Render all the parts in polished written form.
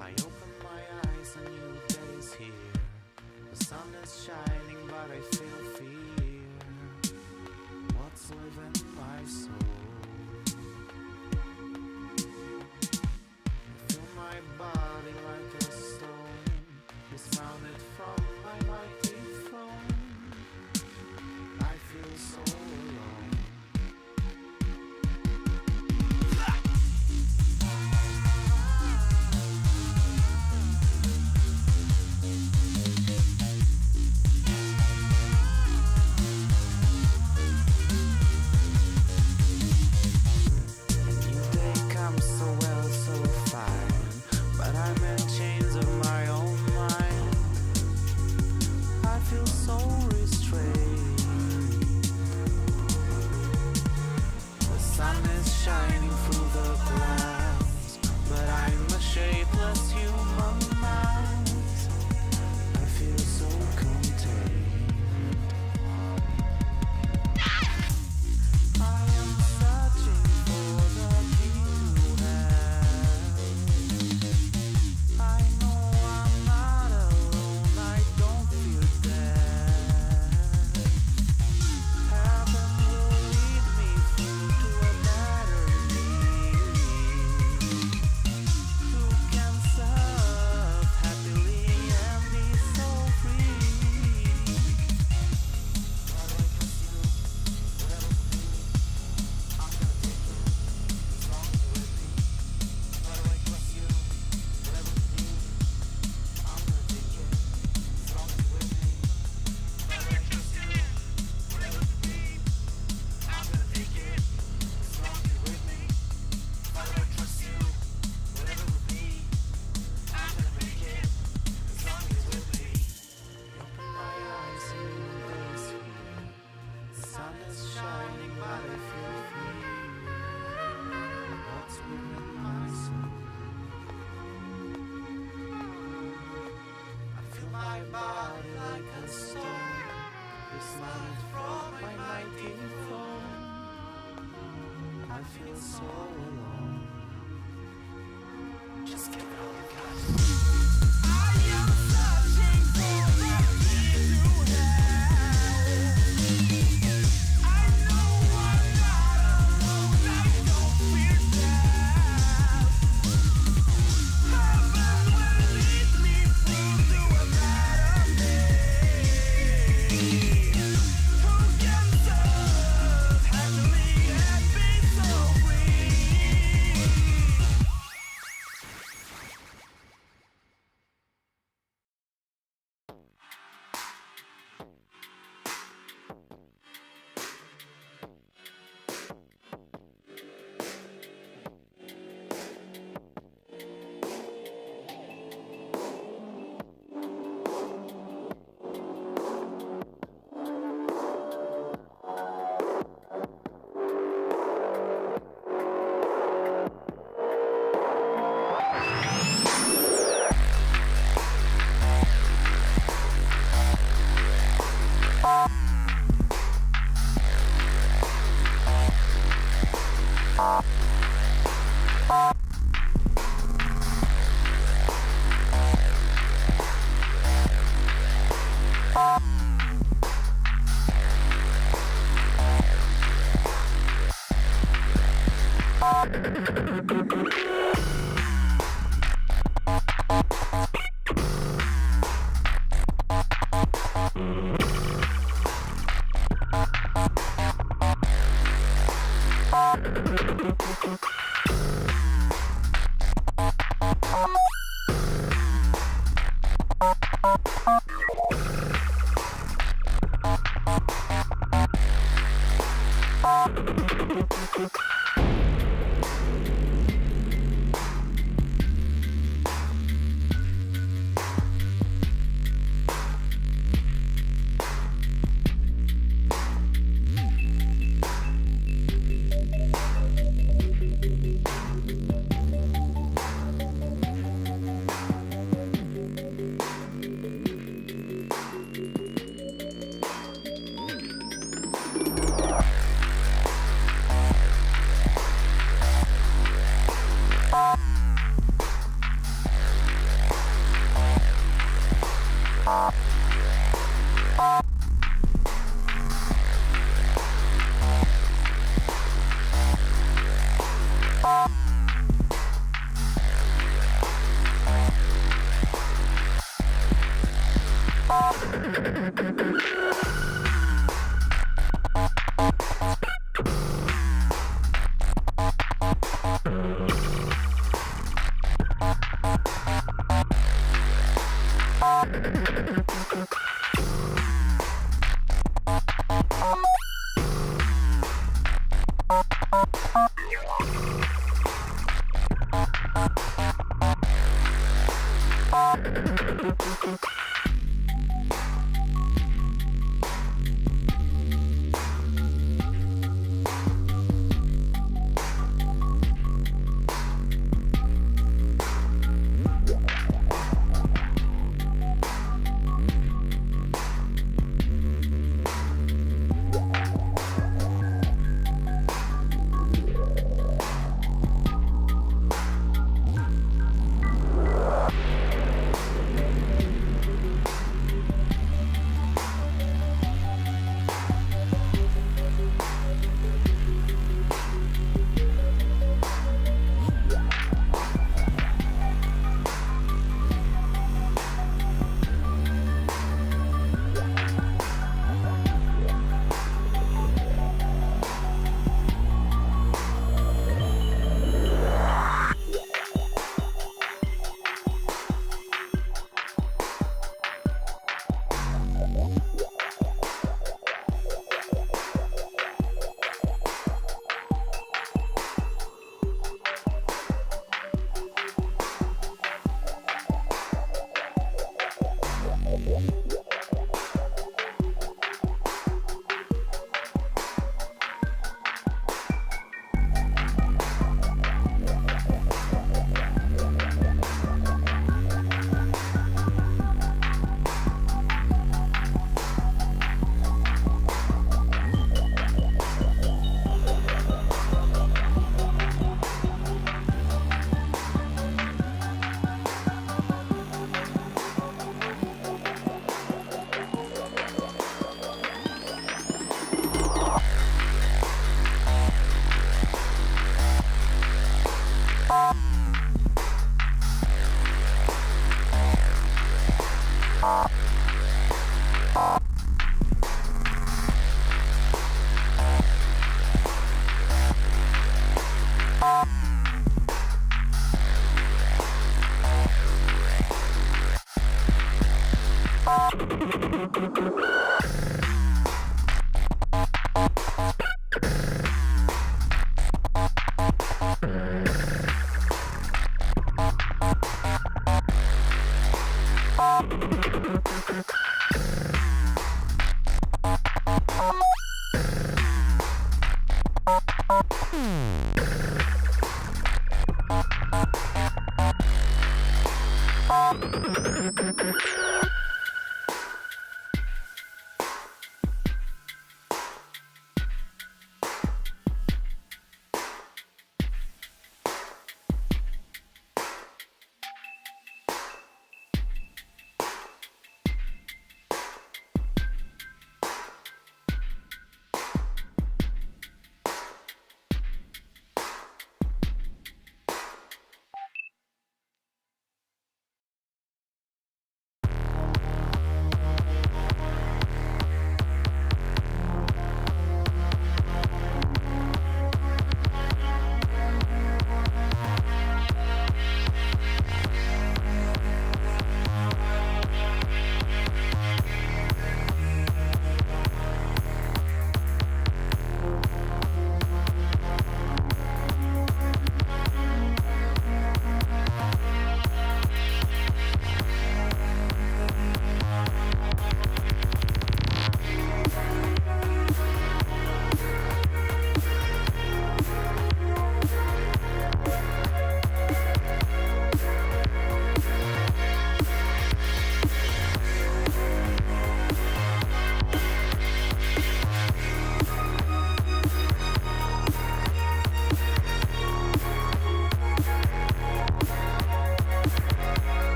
I open my eyes, a new day is here. The sun is shining, but I feel fear. What's within my soul? I feel my body like a stone, dismounted from my mighty throne. I feel so alone. So well, so fine, but I'm in chains I feel so alone. Just give it all you got. I am searching for the key to hell. I know I'm not alone, I don't fear death. Heaven will lead me through to a better day. Who can serve happily and be so free?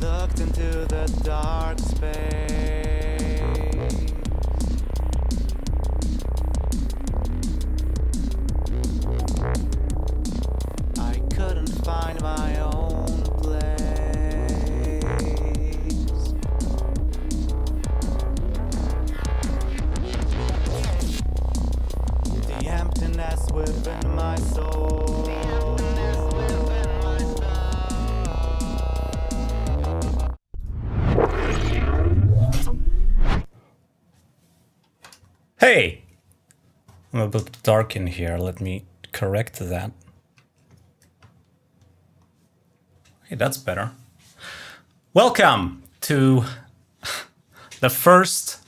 looked into the dark space. I couldn't find my own place. The emptiness within my soul. Hey! I'm a bit dark in here, let me correct that. Hey, that's better. Welcome to the first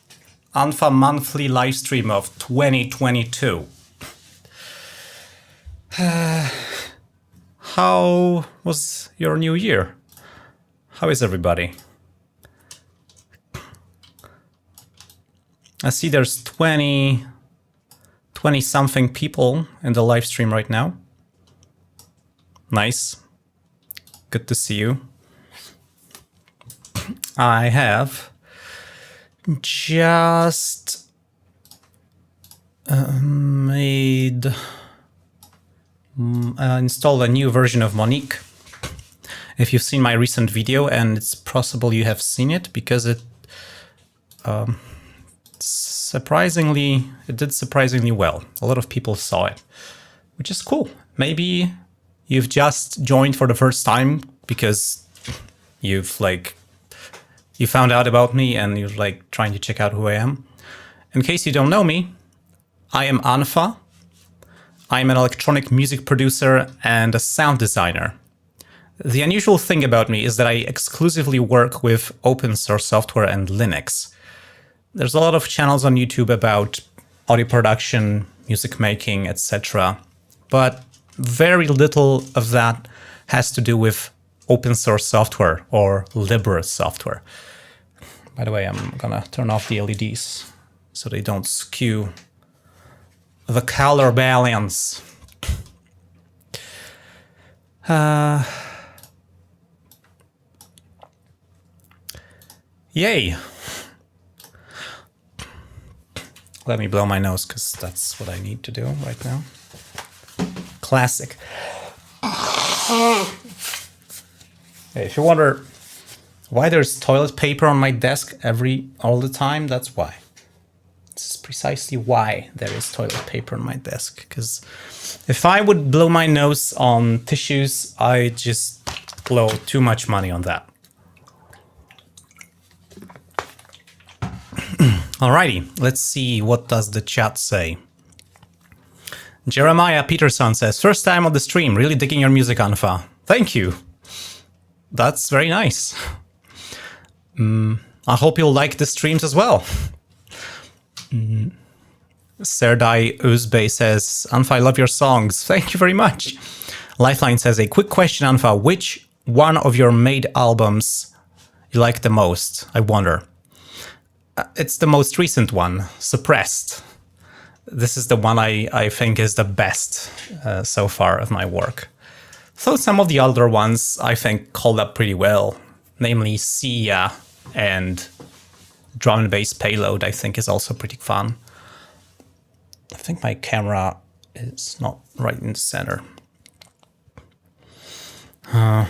unfa monthly live stream of 2022. How was your new year? How is everybody? I see there's 20 something people in the live stream right now. Nice. Good to see you. I have just installed a new version of Monique. If you've seen my recent video, and it's possible you have seen it because it did surprisingly well. A lot of people saw it, which is cool. Maybe you've just joined for the first time because you found out about me and you're like trying to check out who I am. In case you don't know me, I am unfa. I'm an electronic music producer and a sound designer. The unusual thing about me is that I exclusively work with open source software and Linux. There's a lot of channels on YouTube about audio production, music making, etc. But very little of that has to do with open source software or libre software. By the way, I'm gonna turn off the LEDs so they don't skew the color balance. Yay! Let me blow my nose, because that's what I need to do right now. Classic. Hey, if you wonder why there's toilet paper on my desk all the time, that's why. This is precisely why there is toilet paper on my desk. Because if I would blow my nose on tissues, I just blow too much money on that. Alrighty, let's see what does the chat say. Jeremiah Peterson says, first time on the stream, really digging your music, unfa. Thank you. That's very nice. I hope you'll like the streams as well. Serdai Uzbey says, unfa, I love your songs. Thank you very much. Lifeline says, a quick question, unfa, which one of your made albums you like the most? I wonder. It's the most recent one, Suppressed. This is the one I think is the best so far of my work. Though some of the older ones I think hold up pretty well, namely Sia and Drum and Bass Payload I think is also pretty fun. I think my camera is not right in the center. I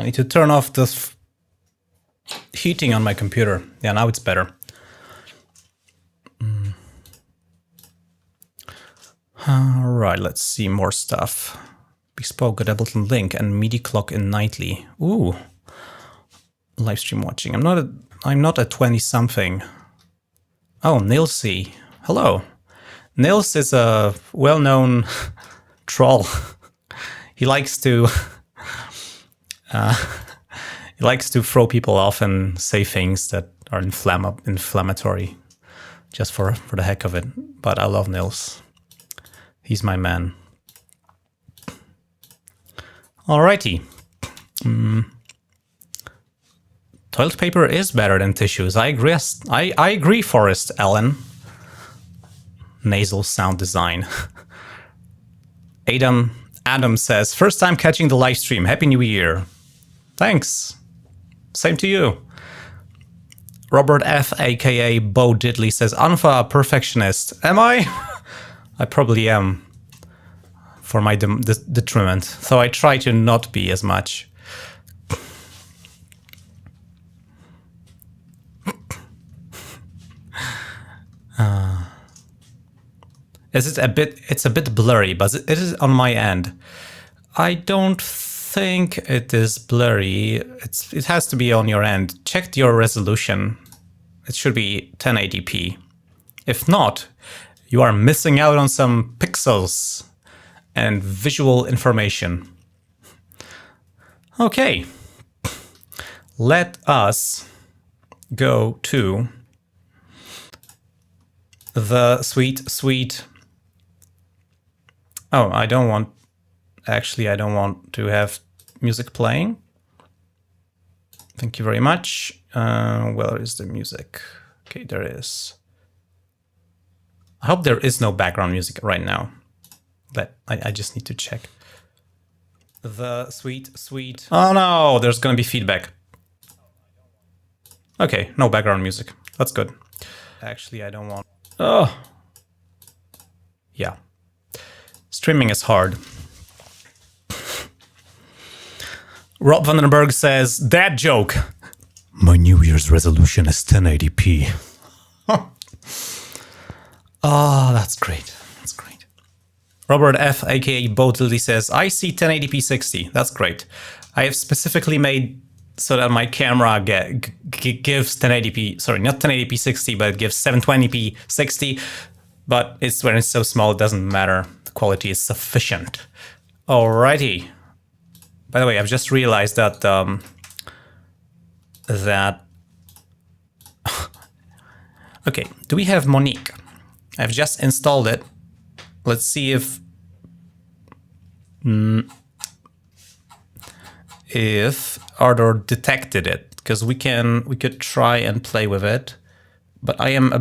need to turn off the heating on my computer. Yeah, now it's better. Alright, let's see more stuff. Bespoke, a Ableton Link, and MIDI clock in nightly. Ooh. Live stream watching. I'm not a 20-something. Oh, Nilsy. Hello. Nils is a well-known troll. He likes to throw people off and say things that are inflammatory just for the heck of it. But I love Nils. He's my man. Alrighty. Toilet paper is better than tissues. I agree. I agree, Forrest Allen. Nasal sound design. Adam says, first time catching the live stream. Happy New Year. Thanks. Same to you. Robert F, aka Bo Diddley, says, unfa, perfectionist. Am I? I probably am. For my detriment. Though I try to not be as much. It's a bit blurry, but it is on my end. I don't think it is blurry. It has to be on your end. Check your resolution. It should be 1080p. If not, you are missing out on some pixels and visual information. Okay. Let us go to the sweet. Oh, I don't want to have music playing. Thank you very much. Where is the music? Okay, there is. I hope there is no background music right now. But I just need to check. The sweet. Oh no, there's gonna be feedback. Okay, no background music. That's good. Actually, I don't want. Oh. Yeah. Streaming is hard. Rob Vandenberg says, dad joke. My New Year's resolution is 1080p. Oh, that's great. That's great. Robert F, aka Botley, says, I see 1080p 60. That's great. I have specifically made so that my camera gives 1080p, sorry, not 1080p 60, but it gives 720p 60. But it's when it's so small, it doesn't matter. The quality is sufficient. Alrighty. By the way, I've just realized that okay, do we have Monique? I've just installed it. Let's see if Ardor detected it, because we could try and play with it, but I'm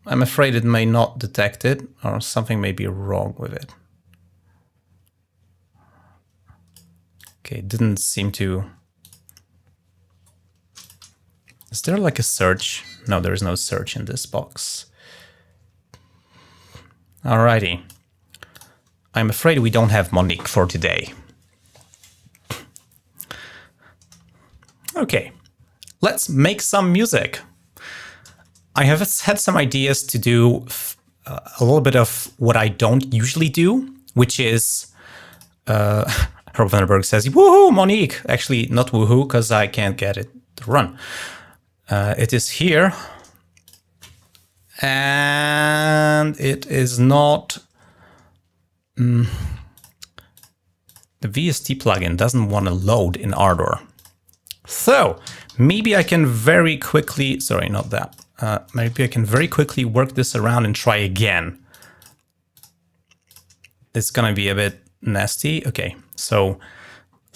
afraid it may not detect it, or something may be wrong with it. Okay, it didn't seem to. Is there like a search? No, there is no search in this box. Alrighty. I'm afraid we don't have Monique for today. Okay, let's make some music. I have had some ideas to do a little bit of what I don't usually do, which is, Herb Vandenberg says, woohoo, Monique. Actually, not woohoo, because I can't get it to run. It is here. And it is not... the VST plugin doesn't want to load in Ardor. So, maybe I can very quickly... Sorry, not that. Maybe I can very quickly work this around and try again. It's gonna be a bit nasty. Okay, so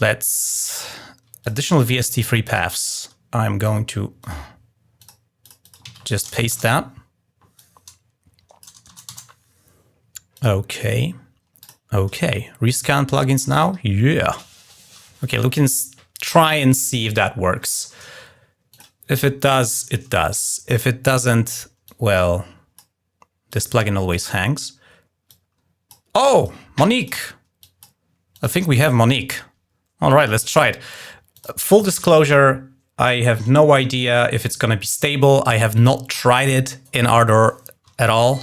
let's... Additional VST free paths. I'm going to just paste that. Okay. Okay, rescan plugins now? Yeah. Okay, we can try and see if that works. If it does, it does. If it doesn't, well, this plugin always hangs. Oh, Monique. I think we have Monique. All right, let's try it. Full disclosure, I have no idea if it's going to be stable. I have not tried it in Ardor at all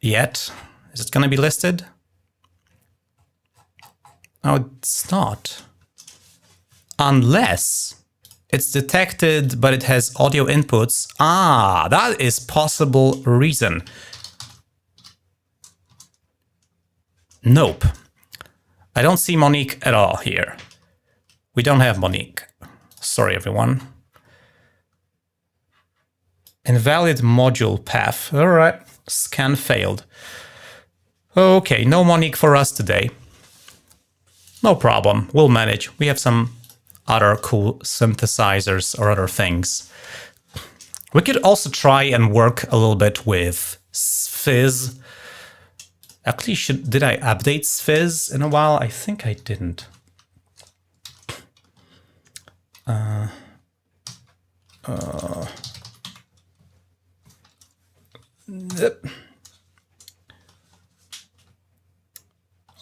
yet. Is it going to be listed? No, it's not. Unless it's detected, but it has audio inputs. Ah, that is possible reason. Nope. I don't see Monique at all here. We don't have Monique. Sorry, everyone. Invalid module path. All right, scan failed. Okay, no Monique for us today. No problem, we'll manage. We have some other cool synthesizers or other things. We could also try and work a little bit with Fizz. Actually, did I update Fizz in a while? I think I didn't.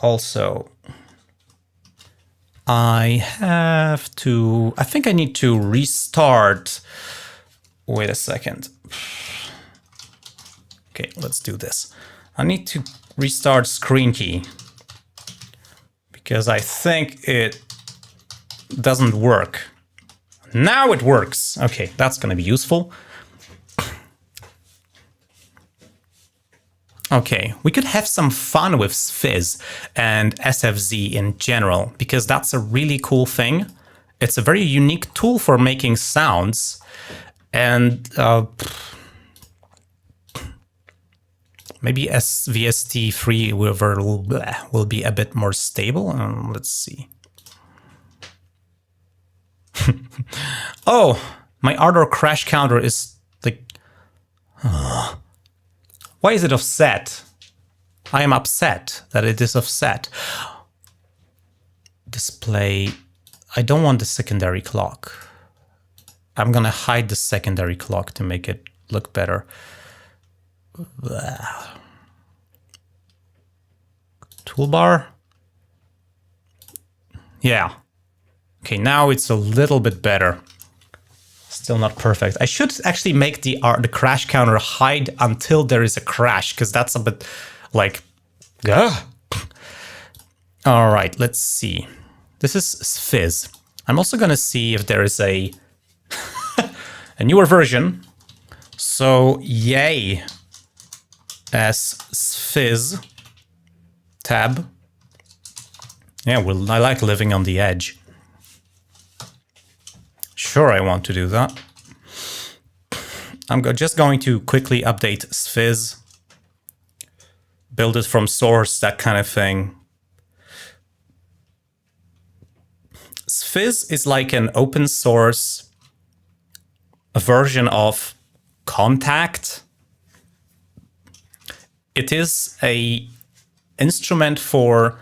Also, I think I need to restart. Wait a second. Okay, let's do this. I need to restart screen key because I think it doesn't work. Now it works. Okay, that's going to be useful. Okay, we could have some fun with Fizz and SFZ in general, because that's a really cool thing. It's a very unique tool for making sounds, and maybe SVST3 will be a bit more stable. Let's see. Oh, my Ardor crash counter is like... Why is it offset? I am upset that it is offset. Display. I don't want the secondary clock. I'm gonna hide the secondary clock to make it look better. Toolbar. Yeah. Okay, now it's a little bit better. Still not perfect. I should actually make the crash counter hide until there is a crash, because that's a bit like... All right, let's see. This is Fizz. I'm also going to see if there is a a newer version. So yay as sfizz tab. Yeah, well, I like living on the edge. Sure, I want to do that. I'm just going to quickly update sfizz, build it from source, that kind of thing. Sfizz is like an open source version of Contact. It is a instrument for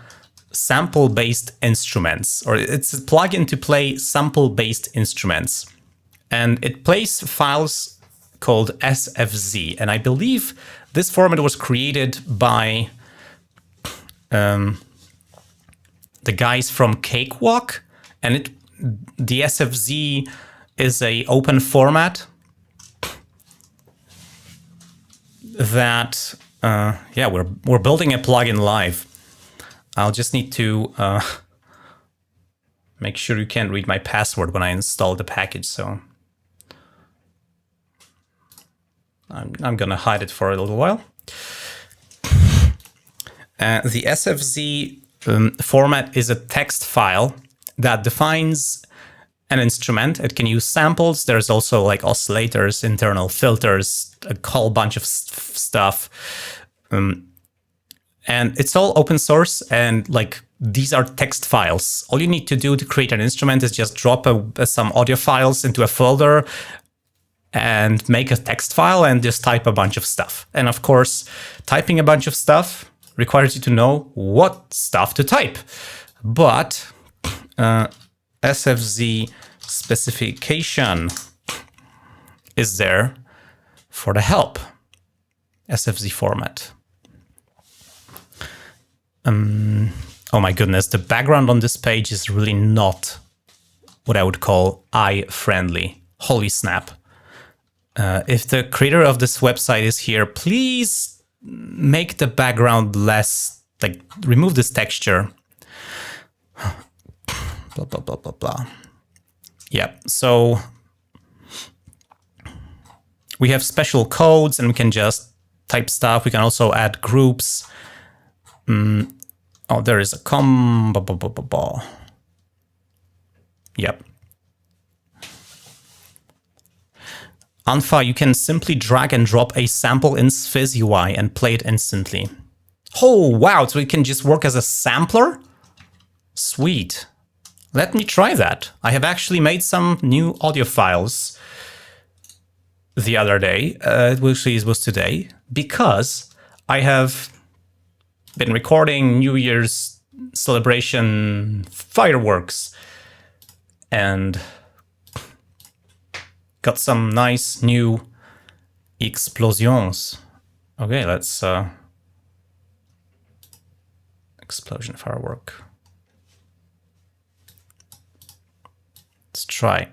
sample-based instruments, or it's a plugin to play sample-based instruments. And it plays files called SFZ. And I believe this format was created by the guys from Cakewalk. And the SFZ is a open format that, yeah, we're building a plugin live. I'll just need to make sure you can't read my password when I install the package. So I'm gonna hide it for a little while. The SFZ format is a text file that defines an instrument. It can use samples. There's also like oscillators, internal filters, a whole bunch of stuff. And it's all open source, and like these are text files. All you need to do to create an instrument is just drop some audio files into a folder and make a text file and just type a bunch of stuff. And of course, typing a bunch of stuff requires you to know what stuff to type. But SFZ specification is there for the help. SFZ format. Oh my goodness, the background on this page is really not what I would call eye-friendly. Holy snap. If the creator of this website is here, please make the background less, like, remove this texture. Blah, blah, blah, blah, blah. Yeah, so we have special codes and we can just type stuff. We can also add groups. Oh, there is a Yep. Unfa, you can simply drag and drop a sample in sfizz UI and play it instantly. Oh, wow, so it can just work as a sampler? Sweet. Let me try that. I have actually made some new audio files the other day, actually it was today, because I have been recording New Year's celebration fireworks and got some nice new explosions. Okay, let's explosion firework. Let's try.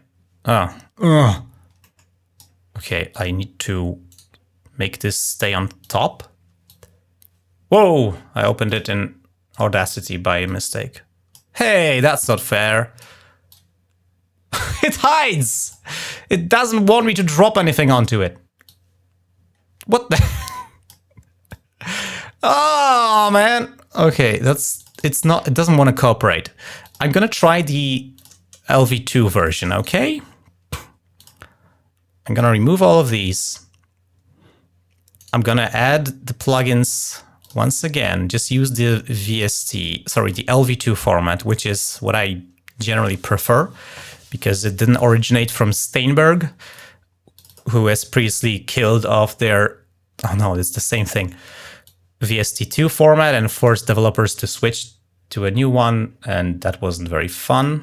Okay, I need to make this stay on top. Whoa, I opened it in Audacity by mistake. Hey, that's not fair. It hides! It doesn't want me to drop anything onto it. What the? Oh, man. Okay, it doesn't want to cooperate. I'm gonna try the LV2 version, okay? I'm gonna remove all of these. I'm gonna add the plugins once again. Just use the the LV2 format, which is what I generally prefer because it didn't originate from Steinberg, who has previously killed off their, oh no, it's the same thing, VST2 format and forced developers to switch to a new one, and that wasn't very fun.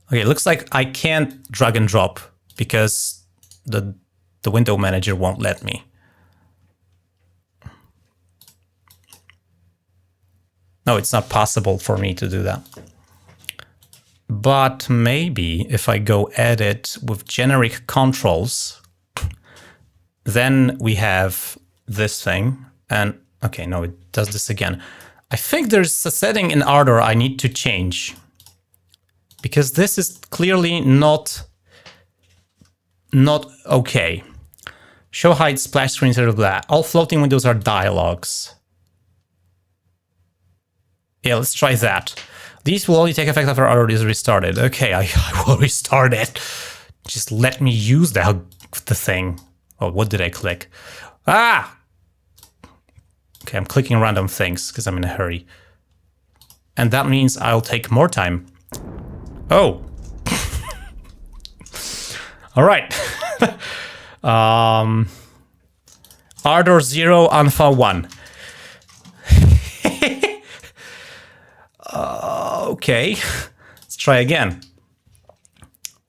Okay, it looks like I can't drag and drop because the window manager won't let me. No, it's not possible for me to do that. But maybe if I go edit with generic controls, then we have this thing. And okay, no, it does this again. I think there's a setting in Ardor I need to change. because this is clearly not okay. Show hide splash screen instead of that. All floating windows are dialogues. Yeah, let's try that. These will only take effect after AORUS is restarted. Okay, I will restart it. Just let me use the thing. Oh, what did I click? Ah! Okay, I'm clicking random things because I'm in a hurry. And that means I'll take more time. Oh. All right. Ardor 0, unfa 1. Okay, let's try again.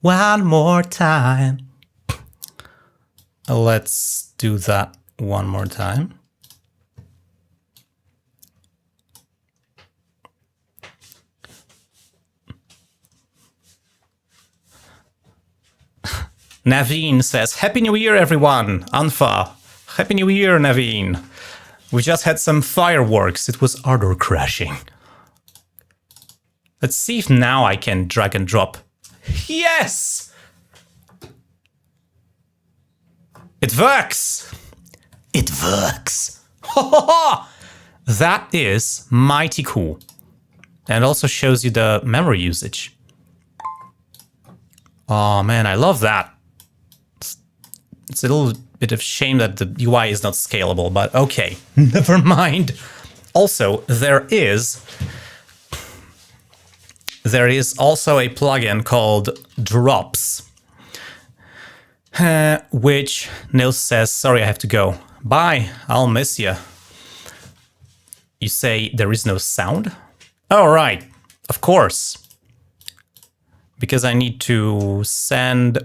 One more time. Let's do that one more time. Naveen says, Happy New Year, everyone! Unfa. Happy New Year, Naveen. We just had some fireworks. It was Ardor crashing. Let's see if now I can drag and drop. Yes! It works! It works! That is mighty cool. And it also shows you the memory usage. Oh man, I love that. It's a little bit of shame that the UI is not scalable, but okay, never mind. Also, there is also a plugin called Drops, which Nils says, sorry, I have to go. Bye, I'll miss you. You say there is no sound? Oh, right, of course. Because I need to send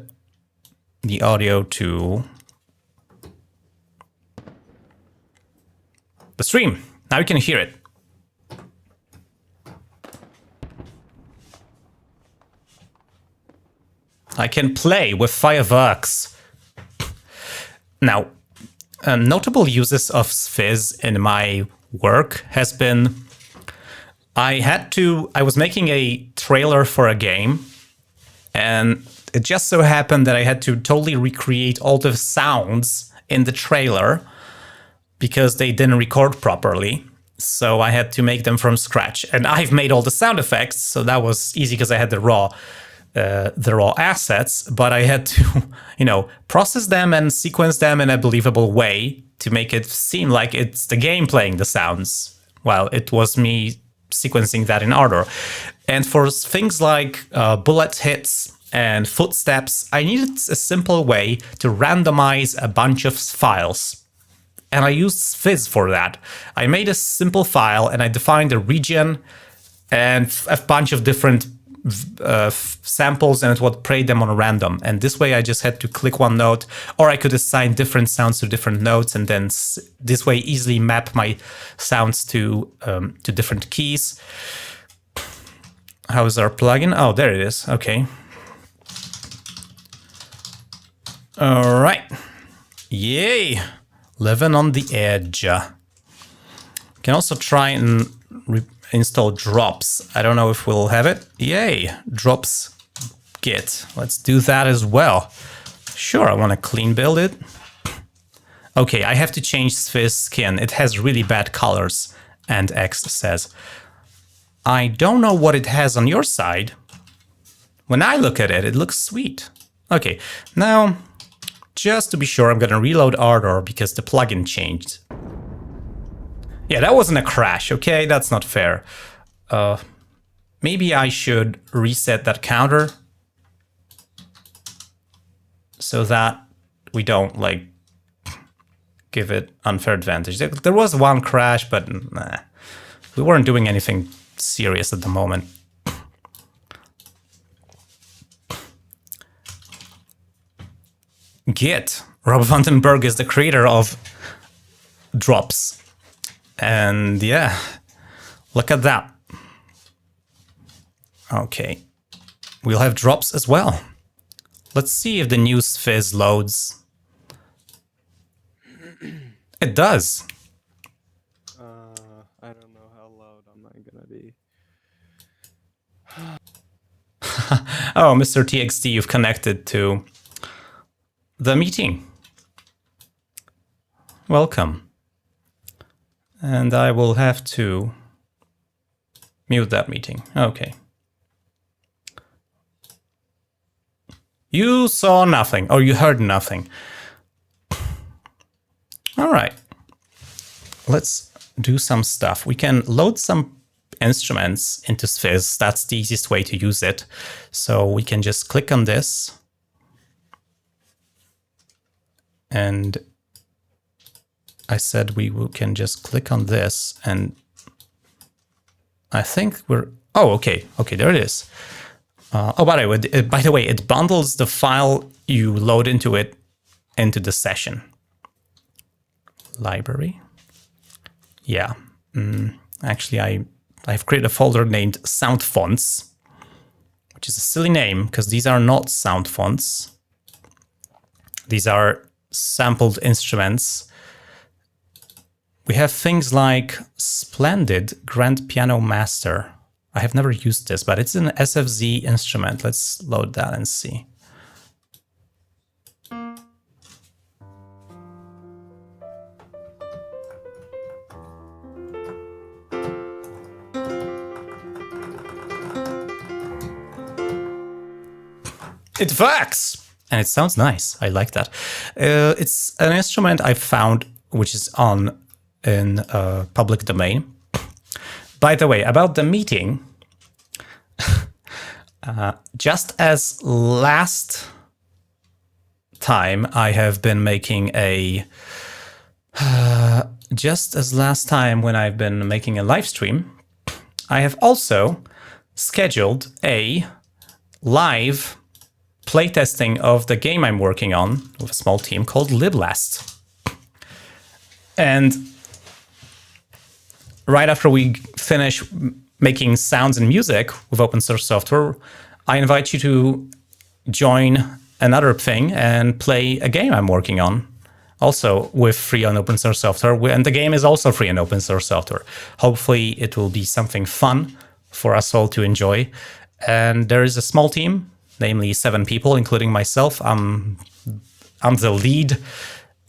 the audio to the stream. Now you can hear it. I can play with fireworks. Now, notable uses of Fizz in my work has been I was making a trailer for a game, and it just so happened that I had to totally recreate all the sounds in the trailer because they didn't record properly. So I had to make them from scratch. And I've made all the sound effects, so that was easy because I had the raw assets, but I had to, process them and sequence them in a believable way to make it seem like it's the game playing the sounds, while it was me sequencing that in Ardor. And for things like bullet hits and footsteps, I needed a simple way to randomize a bunch of files. And I used Fizz for that. I made a simple file and I defined a region and a bunch of different samples, and it would play them on random. And this way I just had to click one note, or I could assign different sounds to different notes, and then this way easily map my sounds to different keys. How is our plugin? Oh, there it is. Okay. All right. Yay. Living on the edge. Can also try and install Drops. I don't know if we'll have it. Yay, Drops Git. Let's do that as well. Sure, I want to clean build it. Okay, I have to change Fizz skin. It has really bad colors. And X says, I don't know what it has on your side. When I look at it, it looks sweet. Okay, now, just to be sure, I'm going to reload Ardor because the plugin changed. Yeah, that wasn't a crash, okay? That's not fair. Maybe I should reset that counter so that we don't, give it unfair advantage. There was one crash, but nah, we weren't doing anything serious at the moment. Git. Rob Vandenberg is the creator of Drops. And yeah, look at that. Okay, we'll have Drops as well. Let's see if the new Fizz loads. It does. I don't know how loud am I gonna be. Oh, Mr. TXT, you've connected to the meeting. Welcome. And I will have to mute that meeting. Okay. You saw nothing, or you heard nothing. All right. Let's do some stuff. We can load some instruments into Spheres. That's the easiest way to use it. So we can just click on this. And I said we can just click on this, and I think we're... Oh, okay. Okay, there it is. Oh, by the way, it bundles the file you load into it into the session. Library. Yeah. Actually, I've created a folder named Sound Fonts, which is a silly name because these are not sound fonts. These are sampled instruments. We have things like Splendid Grand Piano Master. I have never used this, but it's an SFZ instrument. Let's load that and see. It works! And it sounds nice. I like that. It's an instrument I found which is in public domain. By the way, about the meeting, just as last time I have been making a... just as last time when I've been making a live stream, I have also scheduled a live playtesting of the game I'm working on with a small team called liveStreams. And right after we finish making sounds and music with open source software, I invite you to join another thing and play a game I'm working on, also with free and open source software. And the game is also free and open source software. Hopefully it will be something fun for us all to enjoy. And there is a small team, namely 7 people, including myself. I'm the lead,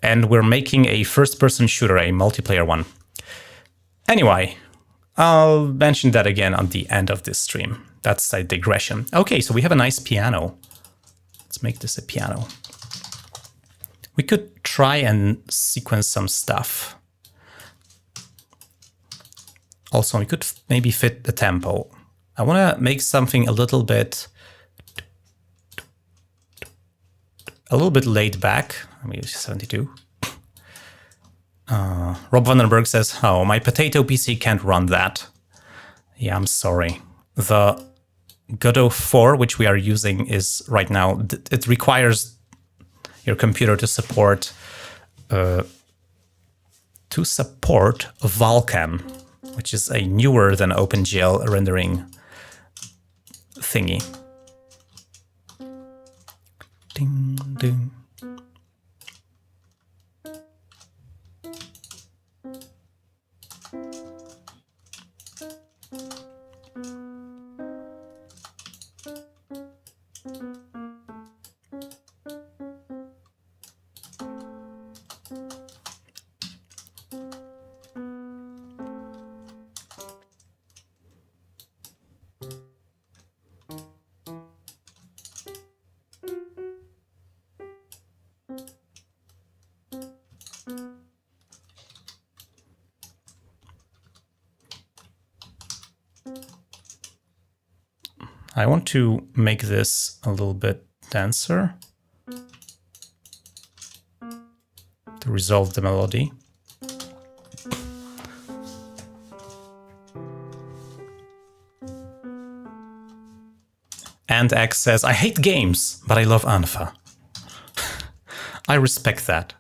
and we're making a first-person shooter, a multiplayer one. Anyway, I'll mention that again on the end of this stream. That's a digression. Okay, so we have a nice piano. Let's make this a piano. We could try and sequence some stuff. Also, we could maybe fit the tempo. I want to make something a little bit laid back. Let me use 72. Rob Vandenberg says, oh, my potato PC can't run that. Yeah, I'm sorry. The Godot 4, which we are using, is right now, it requires your computer to support Webcam, which is a newer than OpenGL rendering thingy. Ding, ding. I want to make this a little bit denser to resolve the melody. And X says, I hate games, but I love unfa. I respect that.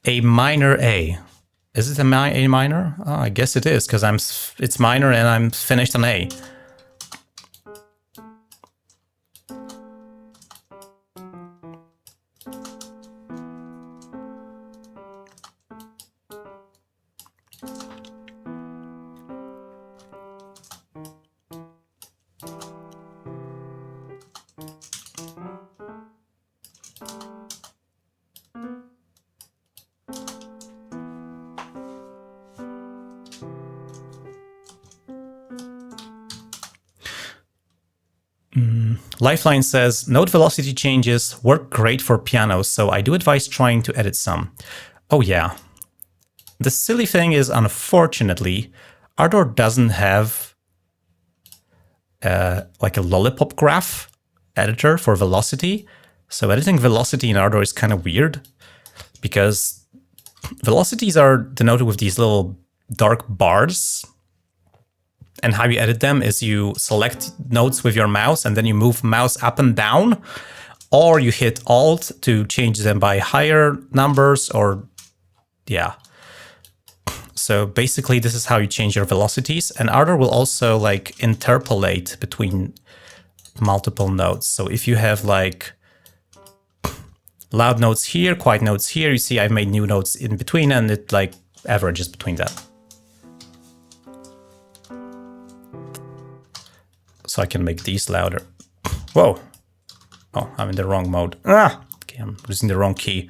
A minor A. Is it a minor? Oh, I guess it is, because it's minor and I'm finished on A. Lifeline says, note velocity changes work great for pianos, so I do advise trying to edit some. Oh yeah. The silly thing is, unfortunately, Ardor doesn't have like a lollipop graph editor for velocity. So editing velocity in Ardor is kind of weird because velocities are denoted with these little dark bars. And how you edit them is you select notes with your mouse and then you move mouse up and down, or you hit Alt to change them by higher numbers, or yeah. So basically this is how you change your velocities, and Ardor will also like interpolate between multiple notes. So if you have like loud notes here, quiet notes here, you see I've made new notes in between and it like averages between that. So I can make these louder. Whoa. Oh, I'm in the wrong mode. Ah! Okay, I'm using the wrong key.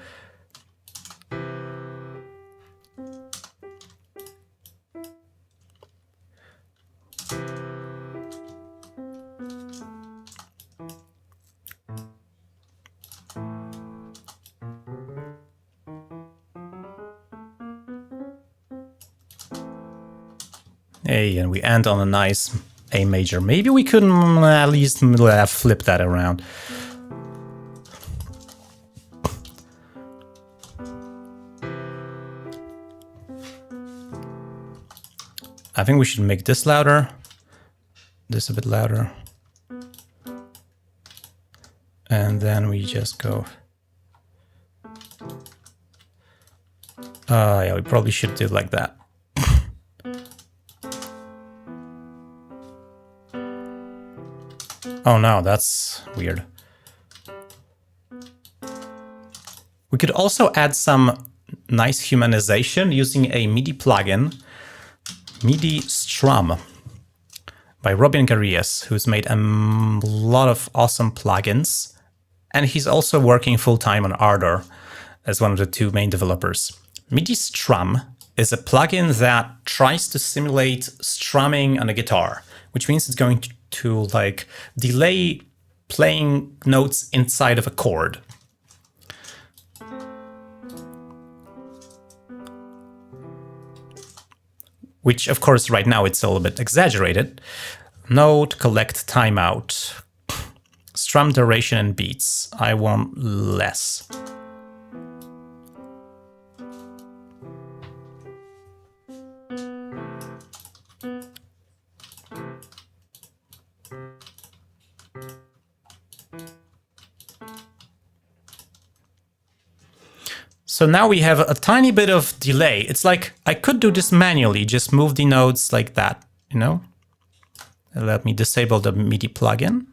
Hey, and we end on a nice A major. Maybe we could at least flip that around. I think we should make this louder, this a bit louder. And then we just go. Yeah, we probably should do it like that. Oh no, that's weird. We could also add some nice humanization using a MIDI plugin, MIDI Strum, by Robin Garias, who's made a lot of awesome plugins. And he's also working full-time on Ardor as one of the two main developers. MIDI Strum is a plugin that tries to simulate strumming on a guitar, which means it's going to like delay playing notes inside of a chord. Which of course right now it's a little bit exaggerated. Note, collect, timeout, strum duration and beats. I want less. So now we have a tiny bit of delay. It's like I could do this manually, just move the notes like that, you know? Let me disable the MIDI plugin.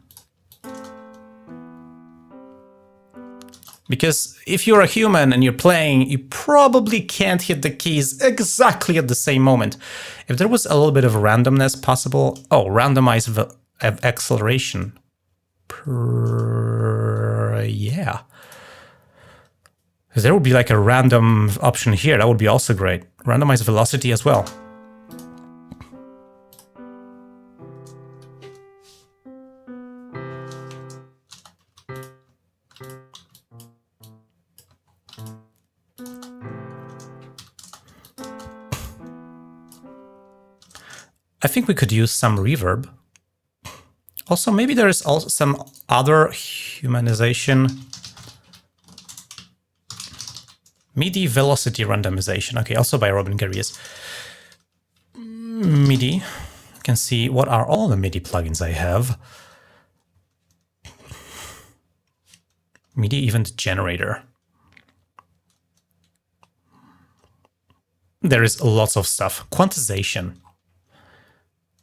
Because if you're a human and you're playing, you probably can't hit the keys exactly at the same moment. If there was a little bit of randomness possible, oh, randomize acceleration. Yeah. Because there would be like a random option here. That would be also great. Randomize velocity as well. I think we could use some reverb. Also, maybe there is also some other humanization. MIDI velocity randomization. Okay, also by Robin Garias. MIDI. You can see what are all the MIDI plugins I have. MIDI event generator. There is lots of stuff. Quantization.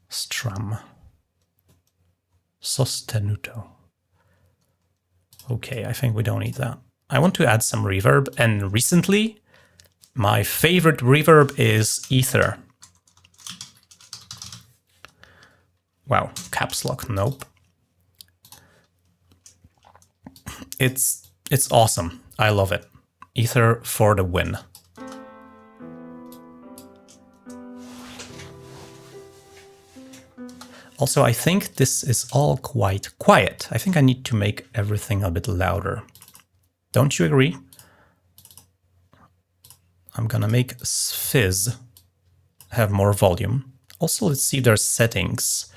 Strum. Sostenuto. Okay, I think we don't need that. I want to add some reverb, and recently my favorite reverb is Ether. Wow, caps lock, nope. It's awesome. I love it. Ether for the win. Also, I think this is all quite quiet. I think I need to make everything a bit louder. Don't you agree? I'm gonna make Fizz have more volume. Also, let's see their settings.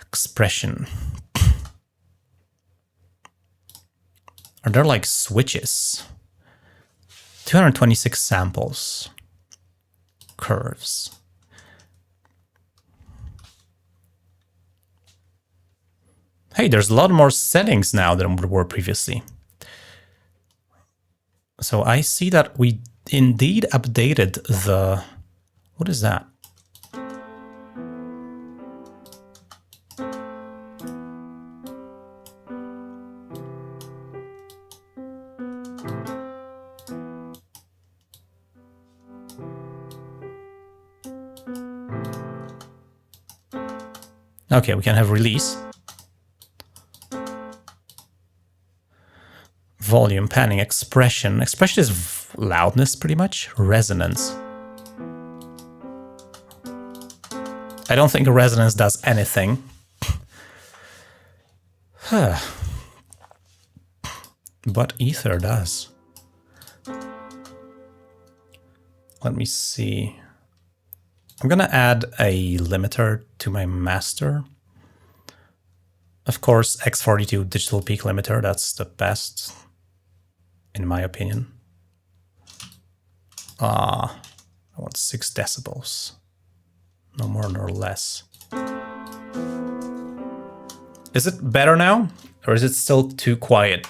Expression. Are there like switches? 226 samples. Curves. Hey, there's a lot more settings now than there were previously. So I see that we indeed updated the... What is that? Okay, we can have release. Volume, panning, expression. Expression is loudness, pretty much. Resonance. I don't think resonance does anything. But ether does. Let me see. I'm gonna add a limiter to my master. Of course, X42 digital peak limiter, that's the best, in my opinion. I want 6 decibels. No more nor less. Is it better now? Or is it still too quiet?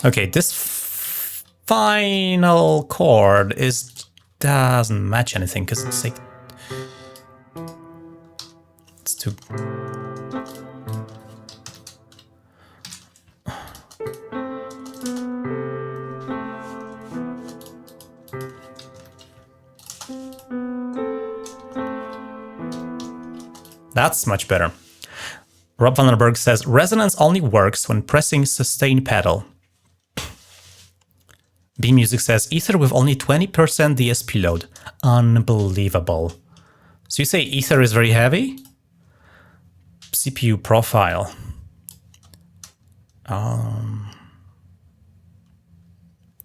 Okay, this final chord doesn't match anything because it's like it's too. That's much better. Rob Vandenberg says resonance only works when pressing sustain pedal. B-Music says, ether with only 20% DSP load. Unbelievable. So you say ether is very heavy? CPU profile.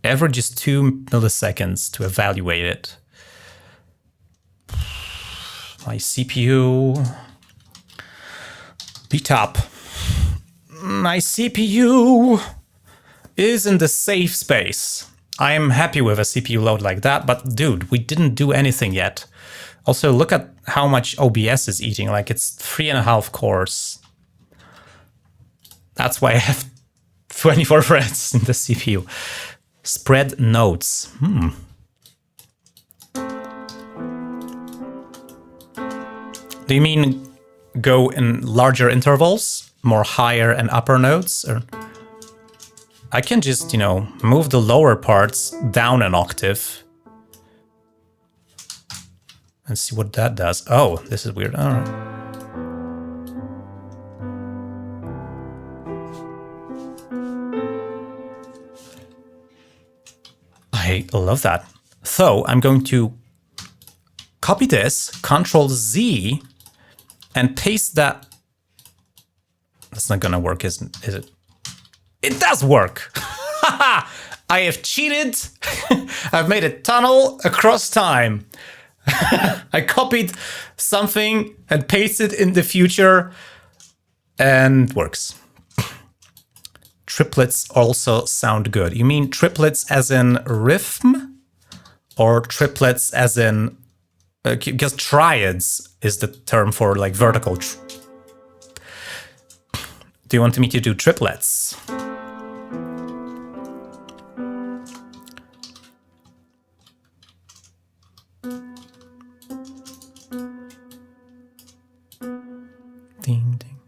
Average is 2 milliseconds to evaluate it. My CPU. Beat up. My CPU is in the safe space. I am happy with a CPU load like that, but dude, we didn't do anything yet. Also, look at how much OBS is eating, like it's 3.5 cores. That's why I have 24 threads in the CPU. Spread nodes. Do you mean go in larger intervals? More higher and upper nodes? Or I can just, you know, move the lower parts down an octave. And see what that does. Oh, this is weird. All right. I love that. So I'm going to copy this, Control Z, and paste that. That's not gonna work, is it? It does work! I have cheated! I've made a tunnel across time. I copied something and pasted in the future and works. Triplets also sound good. You mean triplets as in rhythm? Or triplets as in... because triads is the term for like vertical. Do you want me to do triplets? Ding, ding.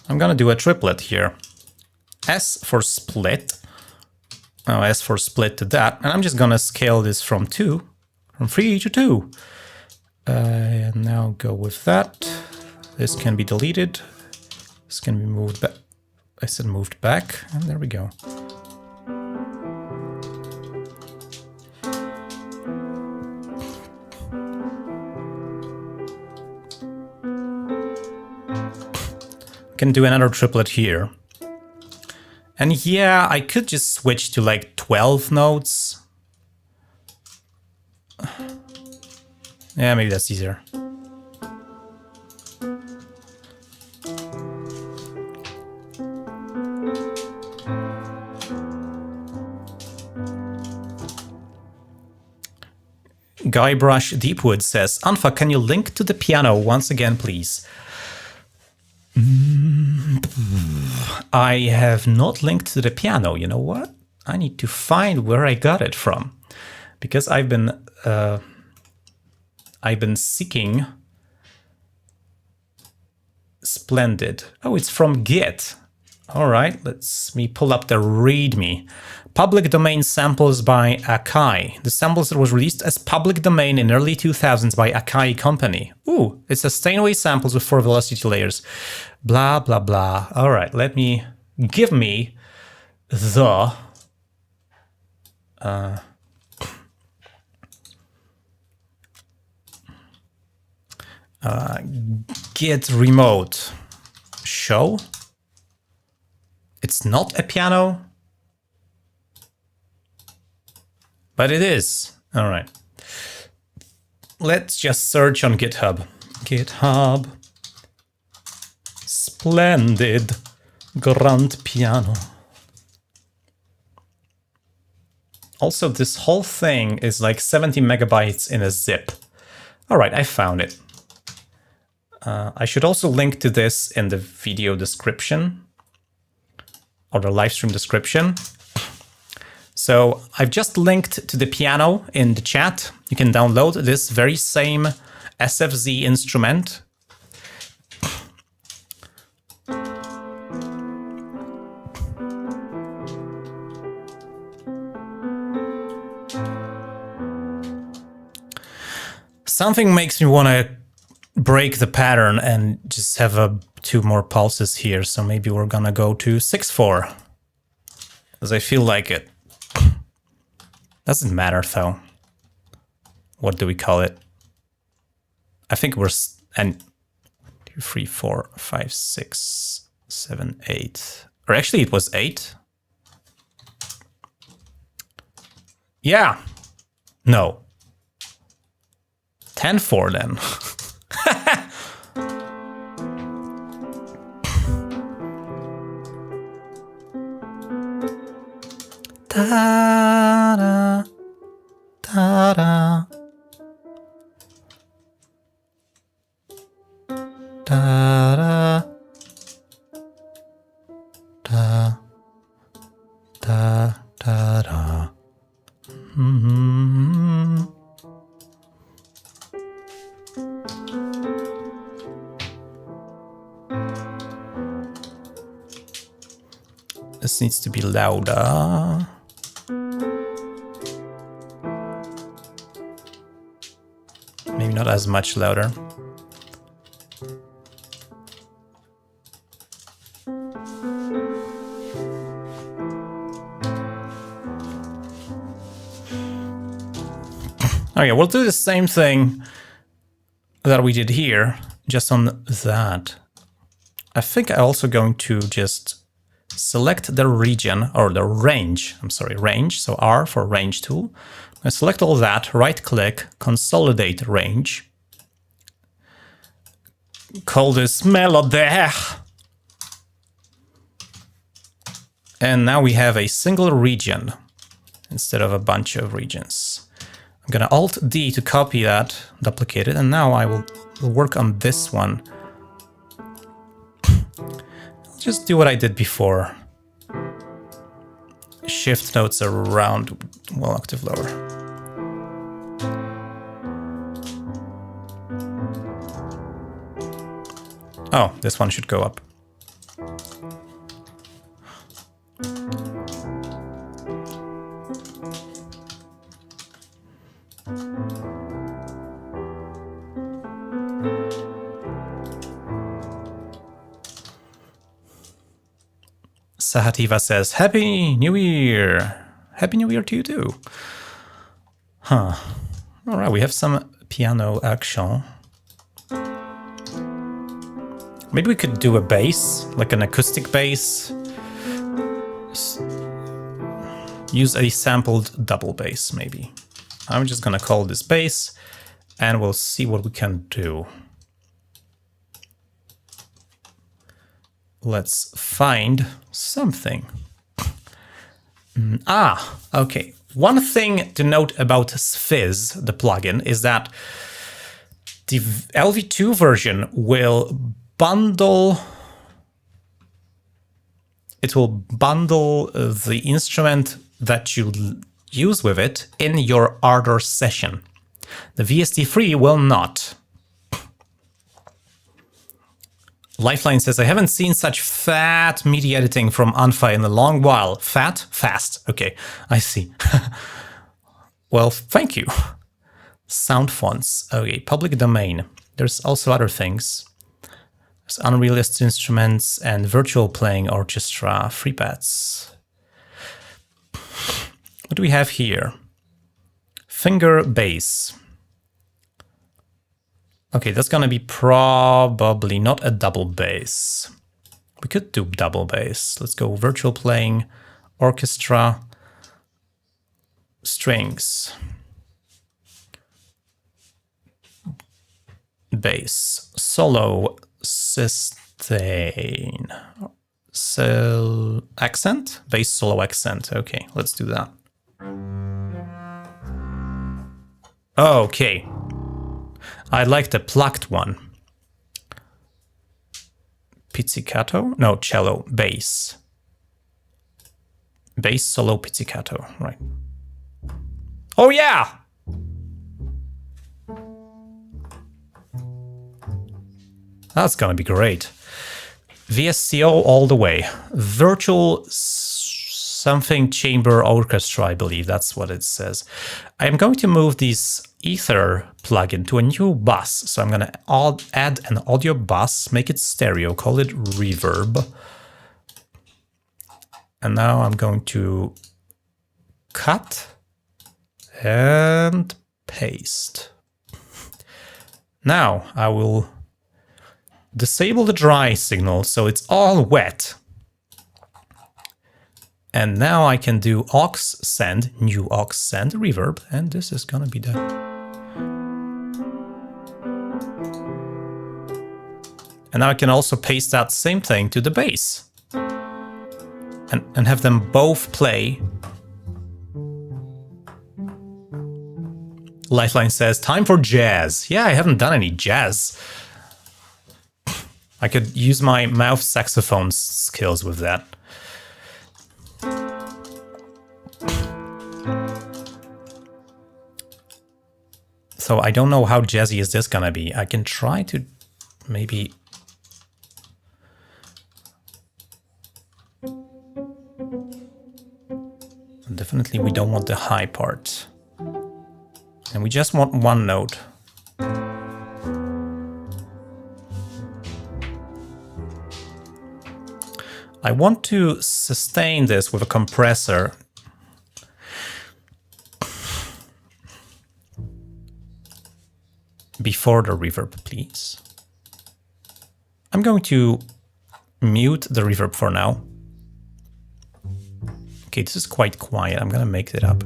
I'm gonna do a triplet here. S for split. S4 split to that, and I'm just gonna scale this from 3 to 2. And now go with that. This can be deleted. This can be moved back. I said moved back, and there we go. Can do another triplet here. And yeah, I could just switch to like 12 notes. Yeah, maybe that's easier. Guybrush Deepwood says, Unfa, can you link to the piano once again, please? I have not linked to the piano. You know what? I need to find where I got it from, because I've been seeking. Splendid. Oh, it's from Git. All right, let's me pull up the README. Public domain samples by Akai. The samples that was released as public domain in early 2000s by Akai company. Ooh, it's a Steinway samples with 4 velocity layers. Blah, blah, blah. All right, give me the Git remote show. It's not a piano, but it is. All right. Let's just search on GitHub. GitHub. Splendid grand piano. Also, this whole thing is like 70 megabytes in a zip. All right, I found it. I should also link to this in the video description or the live stream description. So I've just linked to the piano in the chat. You can download this very same SFZ instrument. Something makes me want to break the pattern and just have 2 more pulses here. So maybe we're gonna go to 6/4, as I feel like it. Doesn't matter though. What do we call it? I think we're and 2, 3, 4, 5, 6, 7, 8. Or actually, it was 8. Yeah. No. 10/4 then. Ta-da, ta-da, ta-da, ta, ta, ta-da. Mm-hmm. This needs to be louder. Maybe not as much louder. Okay, we'll do the same thing that we did here, just on that. I think I'm also going to just select the region, or the range, range, so R for range tool. I select all that, right click, consolidate range. Call this melody. And now we have a single region instead of a bunch of regions. I'm gonna Alt-D to copy that, duplicate it, and now I will work on this one. I'll just do what I did before. Shift notes around 1 octave lower. Oh, this one should go up. Sahativa says, Happy New Year! Happy New Year to you too. Huh. Alright, we have some piano action. Maybe we could do a bass, like an acoustic bass. Use a sampled double bass, maybe. I'm just gonna call this bass, and we'll see what we can do. Let's find something. Okay. One thing to note about Sfizz, the plugin, is that the LV2 version will bundle. It will bundle the instrument that you use with it in your AORUS session. The VST3 will not. Lifeline says, I haven't seen such fat MIDI editing from unfa in a long while. Fat? Fast. Okay, I see. Well, thank you. Sound fonts. Okay, public domain. There's also other things. There's unrealistic instruments and virtual playing orchestra, FreePads. What do we have here? Finger bass. Okay, that's gonna be probably not a double bass. We could do double bass. Let's go virtual playing, orchestra, strings, bass, solo, sustain, accent, bass solo accent. Okay, let's do that. Okay. I like the plucked one. Pizzicato? No, cello, bass. Bass solo pizzicato, right. Oh yeah! That's gonna be great. VSCO all the way. Virtual something chamber orchestra, I believe that's what it says. I am going to move this Ether plugin to a new bus. So I'm going to add an audio bus, make it stereo, call it reverb. And now I'm going to cut and paste. Now I will disable the dry signal so it's all wet. And now I can do aux send, new aux send reverb, and this is gonna be done. And now I can also paste that same thing to the bass and have them both play. Lifeline says, time for jazz. Yeah, I haven't done any jazz. I could use my mouth saxophone skills with that. So I don't know how jazzy is this gonna be. I can try to maybe... Definitely we don't want the high part. And we just want one note. I want to sustain this with a compressor. Before the reverb, please. I'm going to mute the reverb for now. Okay, this is quite quiet. I'm gonna make it up.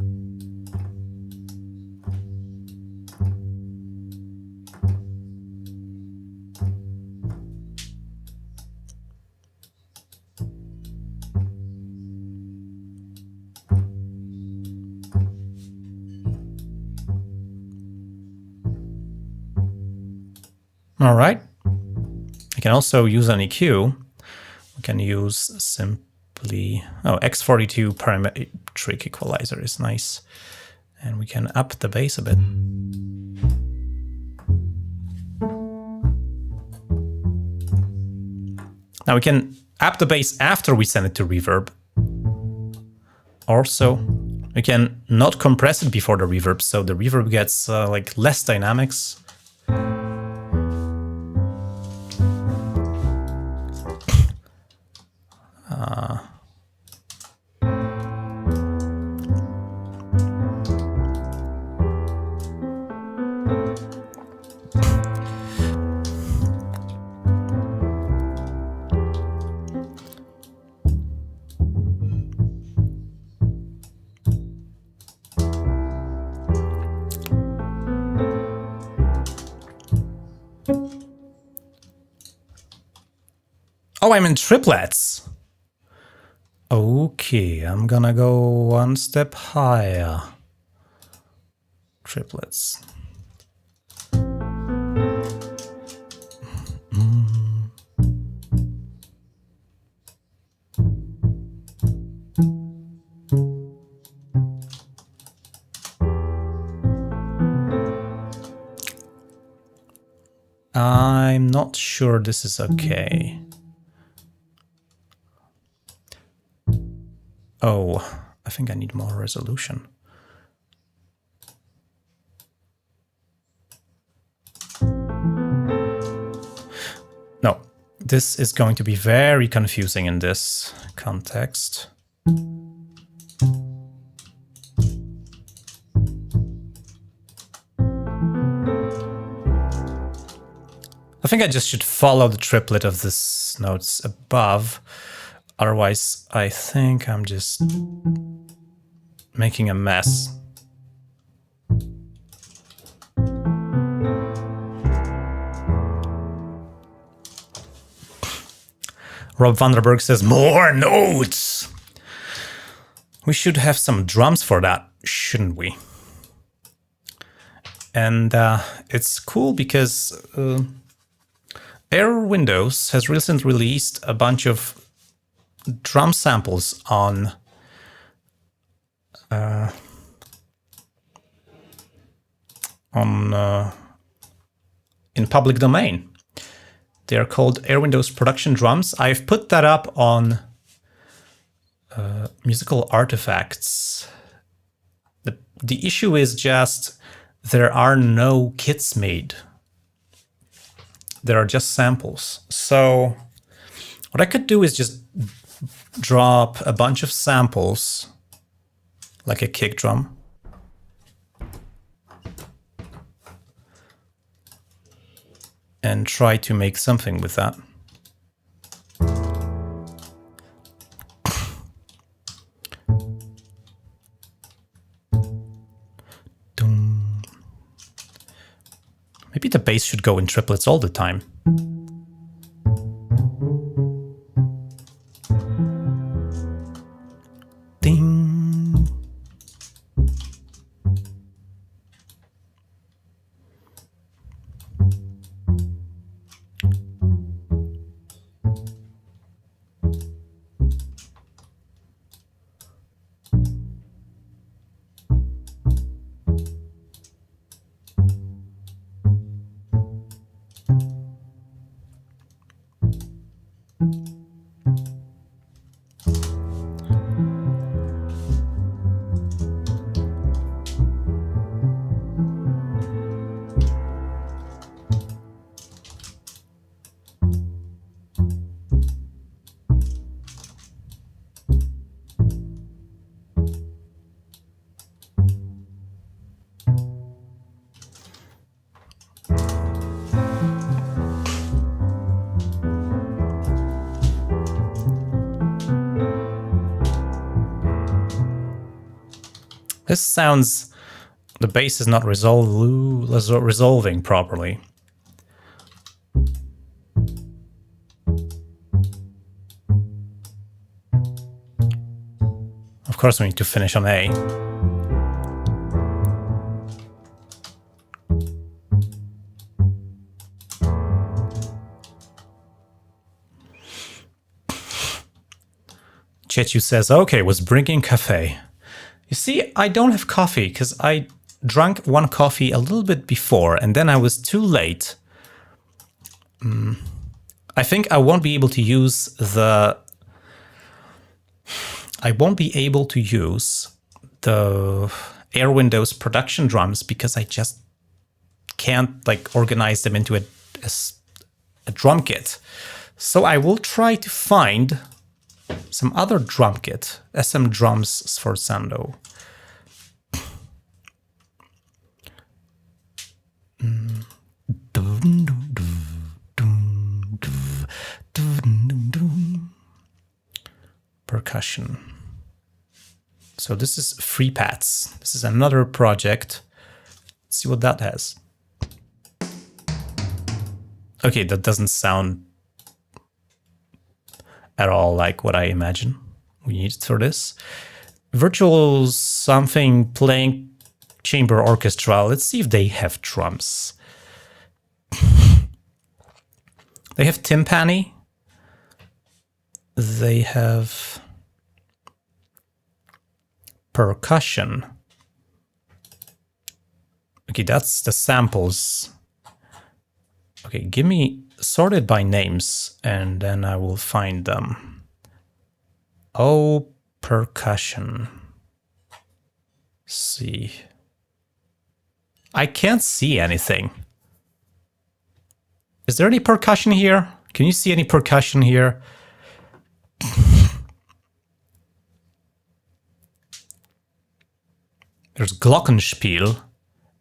All right. I can also use an EQ. We can use simply, X42 parametric equalizer is nice. And we can up the bass a bit. Now we can up the bass after we send it to reverb. Also, we can not compress it before the reverb, so the reverb gets like less dynamics. Oh, I'm in triplets. Okay, I'm gonna go one step higher. Triplets. I'm not sure this is okay. Oh, I think I need more resolution. No, this is going to be very confusing in this context. I think I just should follow the triplet of this notes above. Otherwise, I think I'm just making a mess. Rob Vanderberg says, more notes! We should have some drums for that, shouldn't we? And it's cool because Air Windows has recently released a bunch of drum samples on in public domain. They are called Air Windows Production Drums. I've put that up on Musical Artifacts. The issue is just there are no kits made. There are just samples. So what I could do is just drop a bunch of samples, like a kick drum. And try to make something with that. Maybe the bass should go in triplets all the time. Ding. This sounds, the bass is not resolving properly. Of course we need to finish on A. Chechu says, okay, was bringing cafe. You see, I don't have coffee because I drank one coffee a little bit before and then I was too late. I think I won't be able to use the Air Windows production drums because I just can't like organize them into a drum kit. So I will try to find some other drum kit, SM Drums for Sando. Percussion. So this is Free Pats. This is another project. Let's see what that has. Okay, that doesn't sound at all like what I imagine we need for this. Virtual something playing chamber orchestra. Let's see if they have drums. They have timpani. They have percussion. Okay, that's the samples. Okay, give me sorted by names and then I will find them. Oh, percussion. See. I can't see anything. Is there any percussion here? Can you see any percussion here? There's Glockenspiel.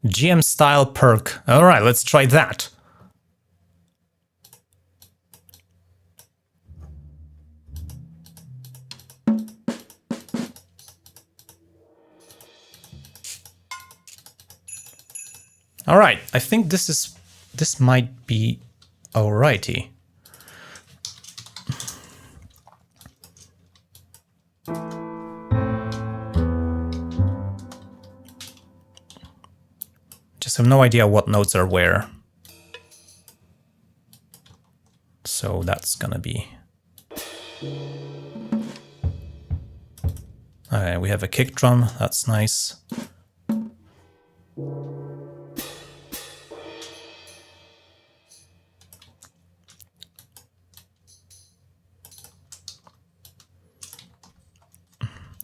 GM style perk. Alright, let's try that. Alright, I think this might be alrighty. Just have no idea what notes are where. So that's gonna be... Okay, we have a kick drum, that's nice.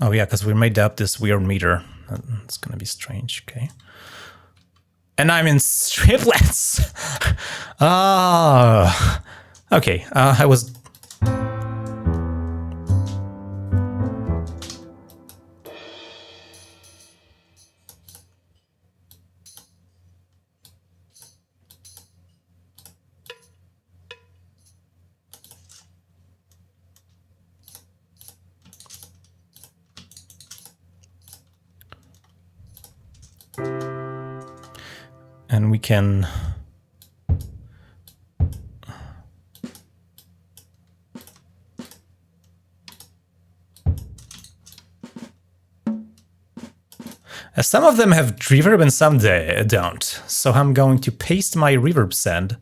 Oh yeah, because we made up this weird meter. It's gonna be strange, okay. And I'm in triplets! Ah, okay, I was... And we can... Some of them have reverb and some don't. So I'm going to paste my reverb send.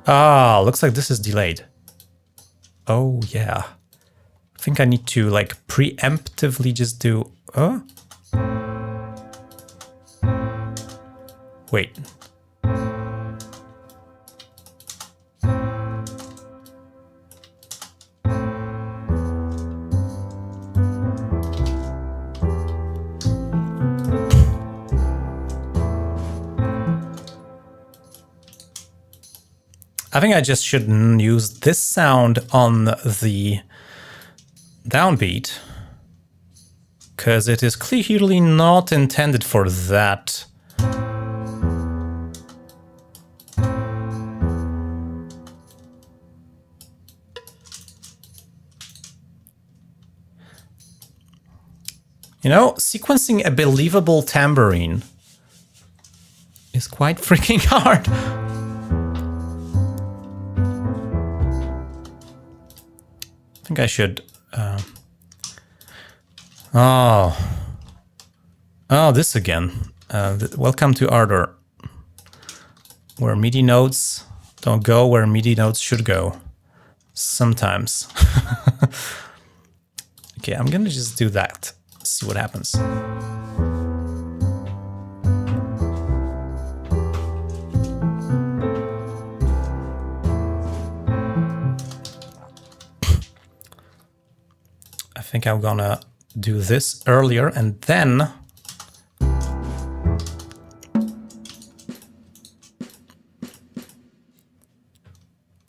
Ah, looks like this is delayed. Oh yeah. I think I need to like preemptively just do... Wait. I think I just should use this sound on the downbeat, because it is clearly not intended for that. You know, sequencing a believable tambourine is quite freaking hard. I think I should... Oh, this again. Welcome to Ardor, where MIDI notes don't go where MIDI notes should go. Sometimes. Okay, I'm gonna just do that. See what happens. I think I'm gonna do this earlier and then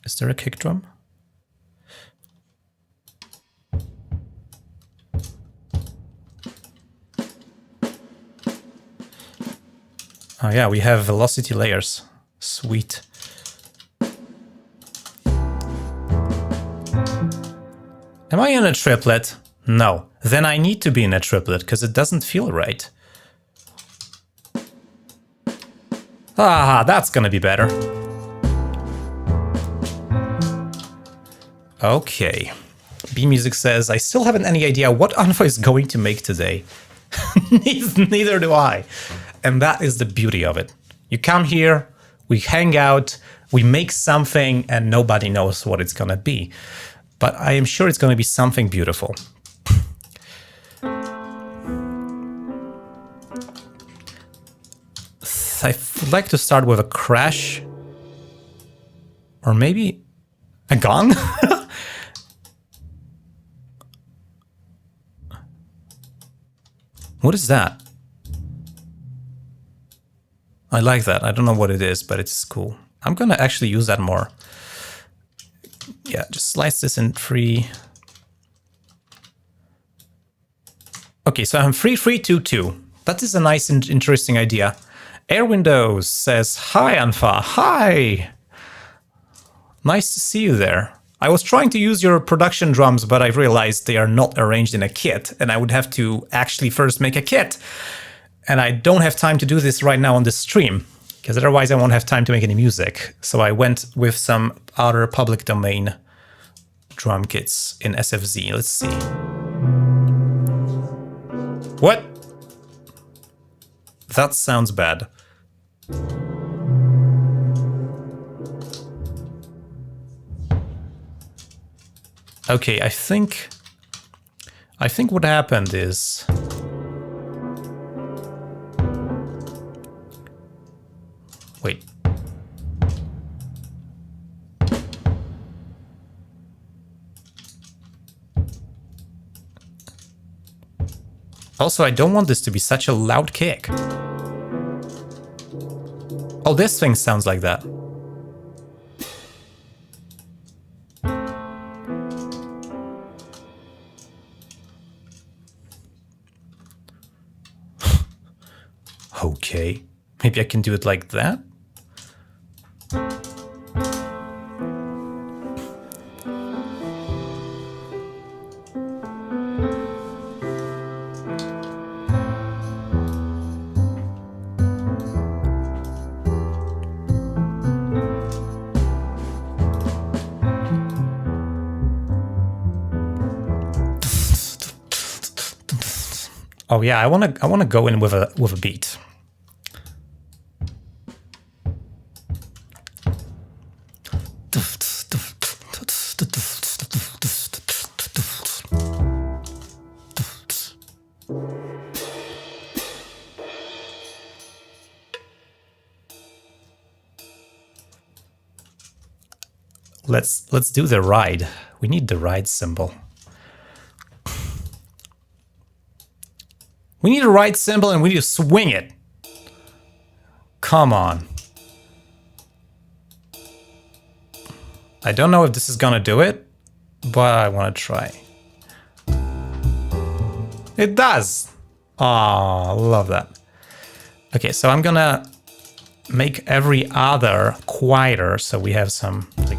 is there a kick drum? Oh yeah, we have velocity layers. Sweet. Am I in a triplet? No. Then I need to be in a triplet because it doesn't feel right. Ah, that's gonna be better. Okay. B-Music says, I still haven't any idea what unfa is going to make today. Neither do I. And that is the beauty of it. You come here, we hang out, we make something, and nobody knows what it's gonna be. But I am sure it's gonna be something beautiful. I would like to start with a crash. Or maybe a gong? What is that? I like that. I don't know what it is, but it's cool. I'm gonna actually use that more. Yeah, just slice this in 3. Okay, so I'm 3-3-2-2. That is a nice and interesting idea. Air Windows says, hi Unfa, hi! Nice to see you there. I was trying to use your production drums, but I realized they are not arranged in a kit, and I would have to actually first make a kit. And I don't have time to do this right now on the stream, because otherwise I won't have time to make any music. So I went with some other public domain drum kits in SFZ. Let's see. What? That sounds bad. Okay, I think what happened is wait. Also, I don't want this to be such a loud kick. Oh, this thing sounds like that. Okay, maybe I can do it like that. Oh yeah, I wanna go in with a beat. Let's do the ride. We need the ride symbol. We need a ride symbol and we need to swing it. Come on. I don't know if this is gonna do it, but I wanna try. It does. Oh, love that. Okay, so I'm gonna make every other quieter so we have some like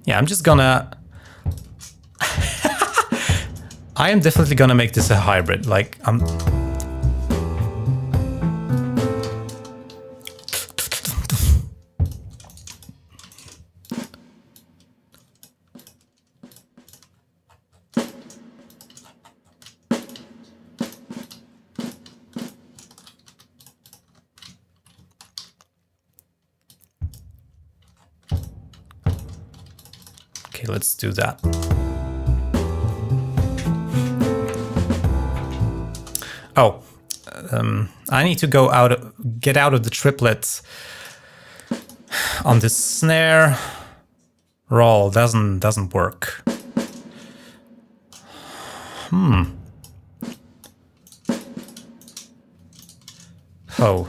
yeah, I'm just gonna I am definitely gonna make this a hybrid. Like okay, let's do that. Oh, I need to get out of the triplet on this snare. Roll doesn't work. Oh.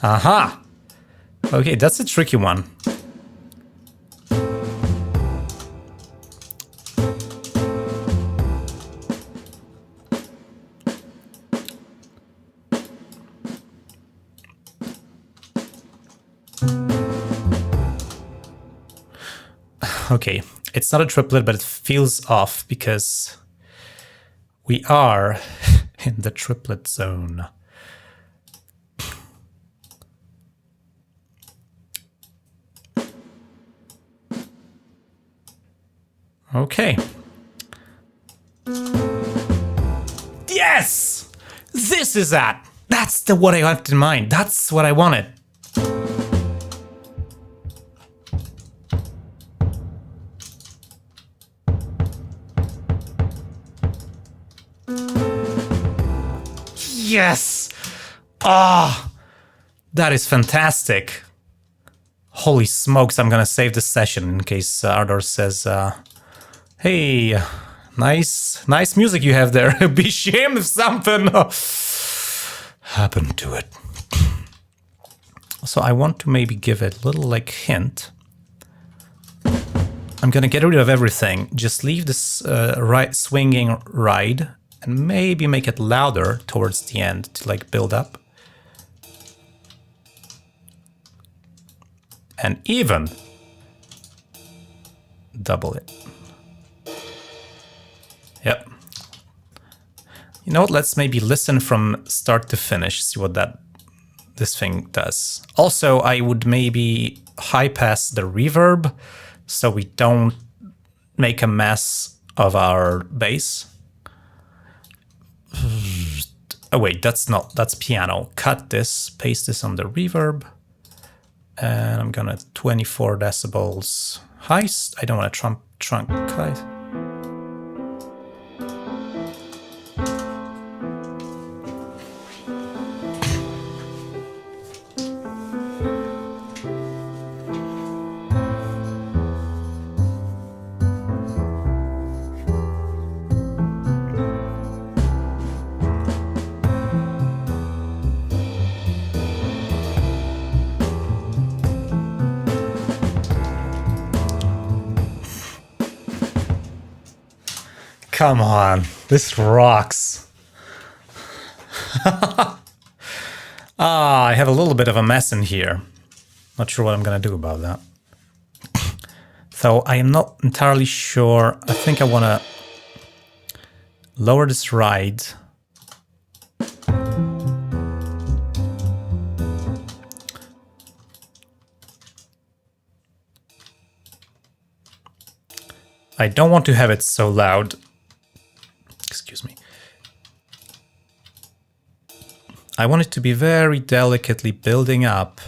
Aha! Okay, that's a tricky one. Okay, it's not a triplet, but it feels off because we are in the triplet zone. Okay. Yes! This is that! That's the what I had in mind. That's what I wanted. Yes! Ah! That is fantastic. Holy smokes, I'm gonna save this session in case Ardor says, hey, nice music you have there. Be ashamed if something happened to it. So I want to maybe give it a little like hint. I'm gonna get rid of everything. Just leave this right swinging ride and maybe make it louder towards the end to like build up. And even double it. Yep. You know what? Let's maybe listen from start to finish, see what this thing does. Also, I would maybe high pass the reverb so we don't make a mess of our bass. Oh wait, that's piano. Cut this, paste this on the reverb. And I'm gonna 24 decibels high. I don't want to trunk high. Come on, this rocks. I have a little bit of a mess in here. Not sure what I'm gonna do about that. So I am not entirely sure. I think I wanna lower this ride. I don't want to have it so loud. Excuse me. I want it to be very delicately building up.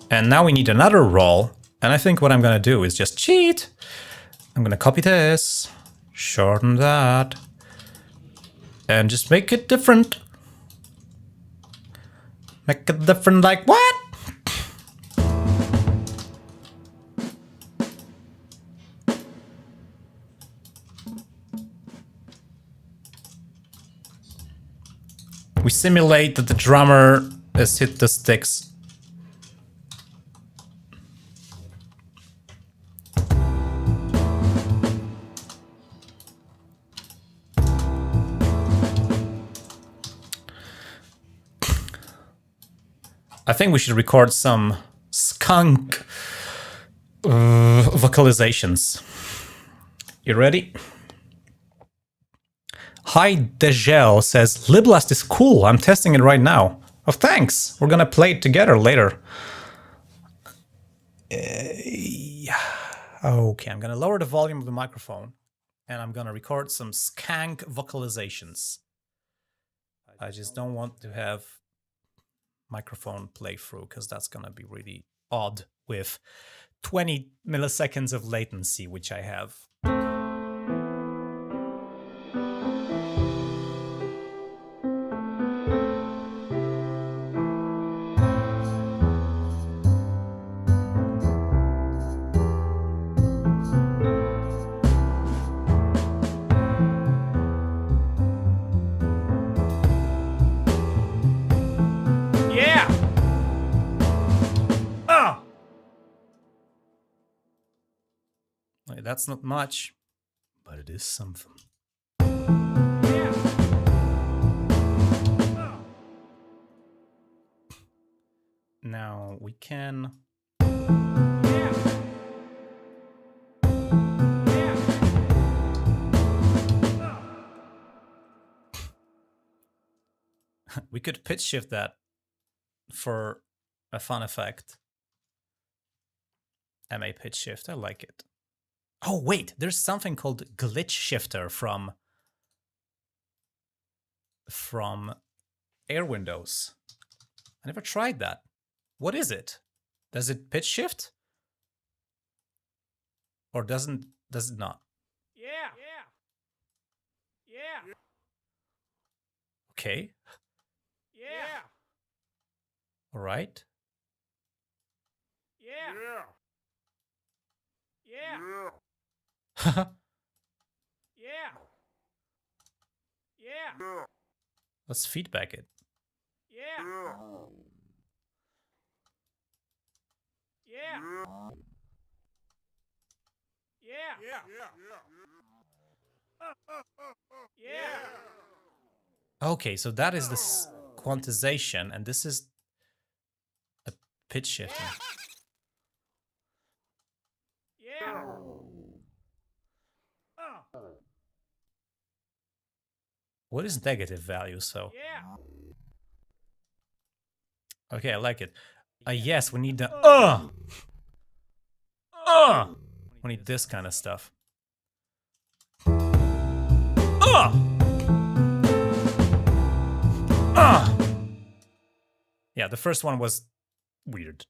And now we need another roll. And I think what I'm gonna do is just cheat. I'm gonna copy this, shorten that, and just make it different. Make it different like what? We simulate that the drummer has hit the sticks. I think we should record some skunk vocalizations. You ready? Hi Degel says, Liblast is cool, I'm testing it right now. Oh, thanks, we're gonna play it together later. Yeah. Okay, I'm gonna lower the volume of the microphone and I'm gonna record some skank vocalizations. I just don't want to have microphone playthrough because that's gonna be really odd with 20 milliseconds of latency, which I have. That's not much. but it is something. Now we can... we could pitch shift that for a fun effect. MA pitch shift, I like it. Oh wait, there's something called glitch shifter from Air Windows. I never tried that. What is it? Does it pitch shift? Or does it not? Yeah. Okay. Yeah. All right. Yeah. Yeah. Yeah. Yeah. Let's feedback it. Yeah. Yeah. Yeah. Yeah. Okay, so that is this quantization, and this is a pitch shifting. Yeah. What is negative value? So Yeah. okay, I like it. Yes, we need the we need this kind of stuff. Yeah, the first one was weird.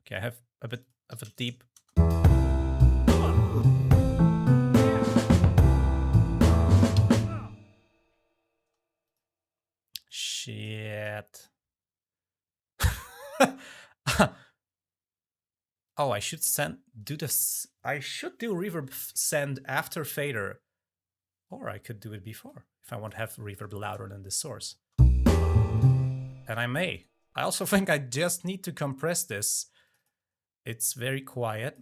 Okay, I have a bit of a deep. Shit. Oh, I should do this. I should do reverb send after fader. Or I could do it before if I want to have reverb louder than the source. And I may. I also think I just need to compress this. It's very quiet.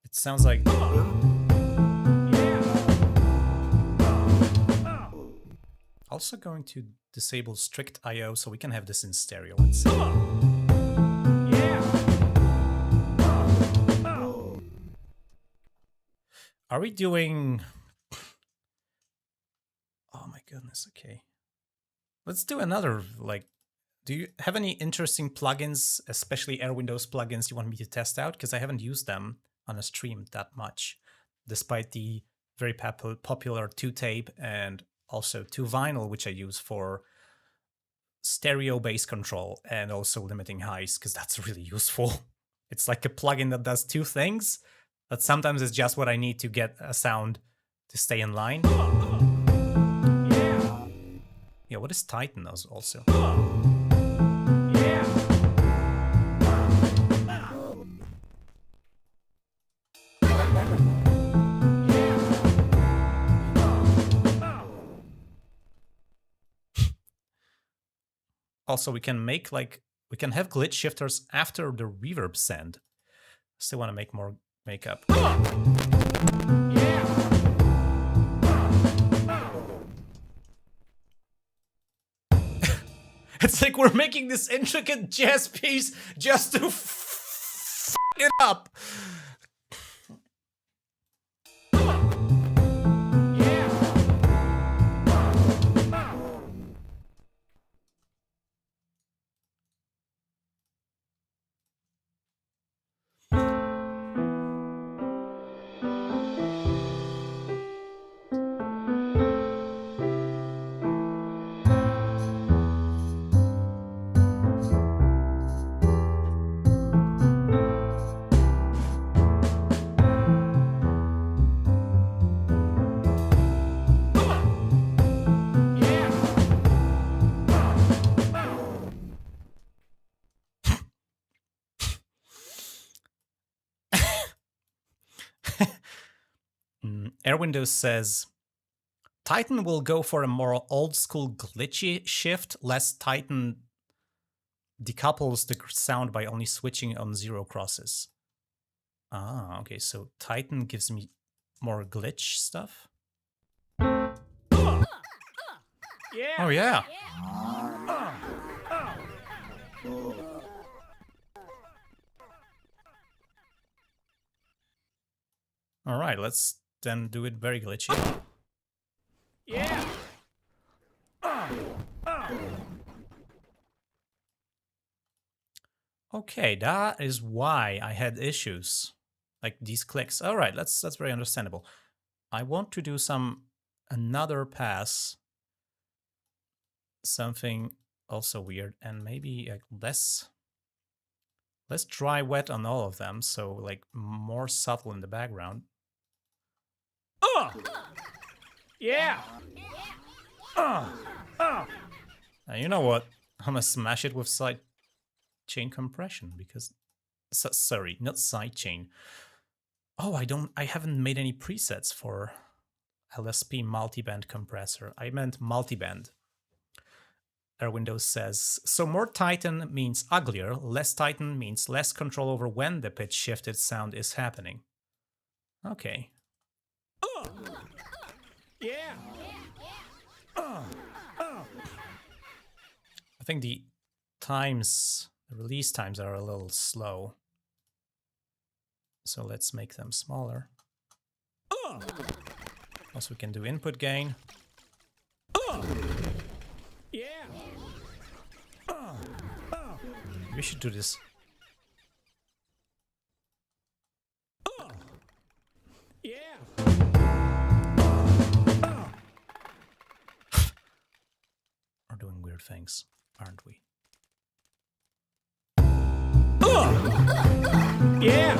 It sounds like... Also going to disable strict I/O so we can have this in stereo. Let's see. Are we doing... Oh my goodness, okay. Let's do another, like... Do you have any interesting plugins, especially Air Windows plugins you want me to test out? Because I haven't used them on a stream that much, despite the very popular 2-tape and also 2-vinyl, which I use for stereo bass control and also limiting highs, because that's really useful. It's like a plugin that does two things, but sometimes it's just what I need to get a sound to stay in line. Yeah, what is Titan also? Also, we can make we can have glitch shifters after the reverb send. Still want to make more makeup. It's like we're making this intricate jazz piece just to f it up. Air Windows says Titan will go for a more old school glitchy shift. Less Titan decouples the sound by only switching on 0 crosses. Ah, okay, so Titan gives me more glitch stuff. Yeah. Oh yeah. All right, let's then do it very glitchy. Yeah. Okay, that is why I had issues. Like these clicks. All right, that's very understandable. I want to do another pass. Something also weird and maybe like less dry wet on all of them, so like more subtle in the background. Yeah. Now, you know what? I'm gonna smash it with side chain compression because sorry, not side chain. Oh, I haven't made any presets for LSP multiband compressor. I meant multiband. Windows says, so more Titan means uglier, less Titan means less control over when the pitch shifted sound is happening. Okay. Yeah. I think the release times are a little slow. So let's make them smaller. Also, we can do input gain. Yeah. We should do this. Yeah. We're doing weird things, aren't we? Yeah.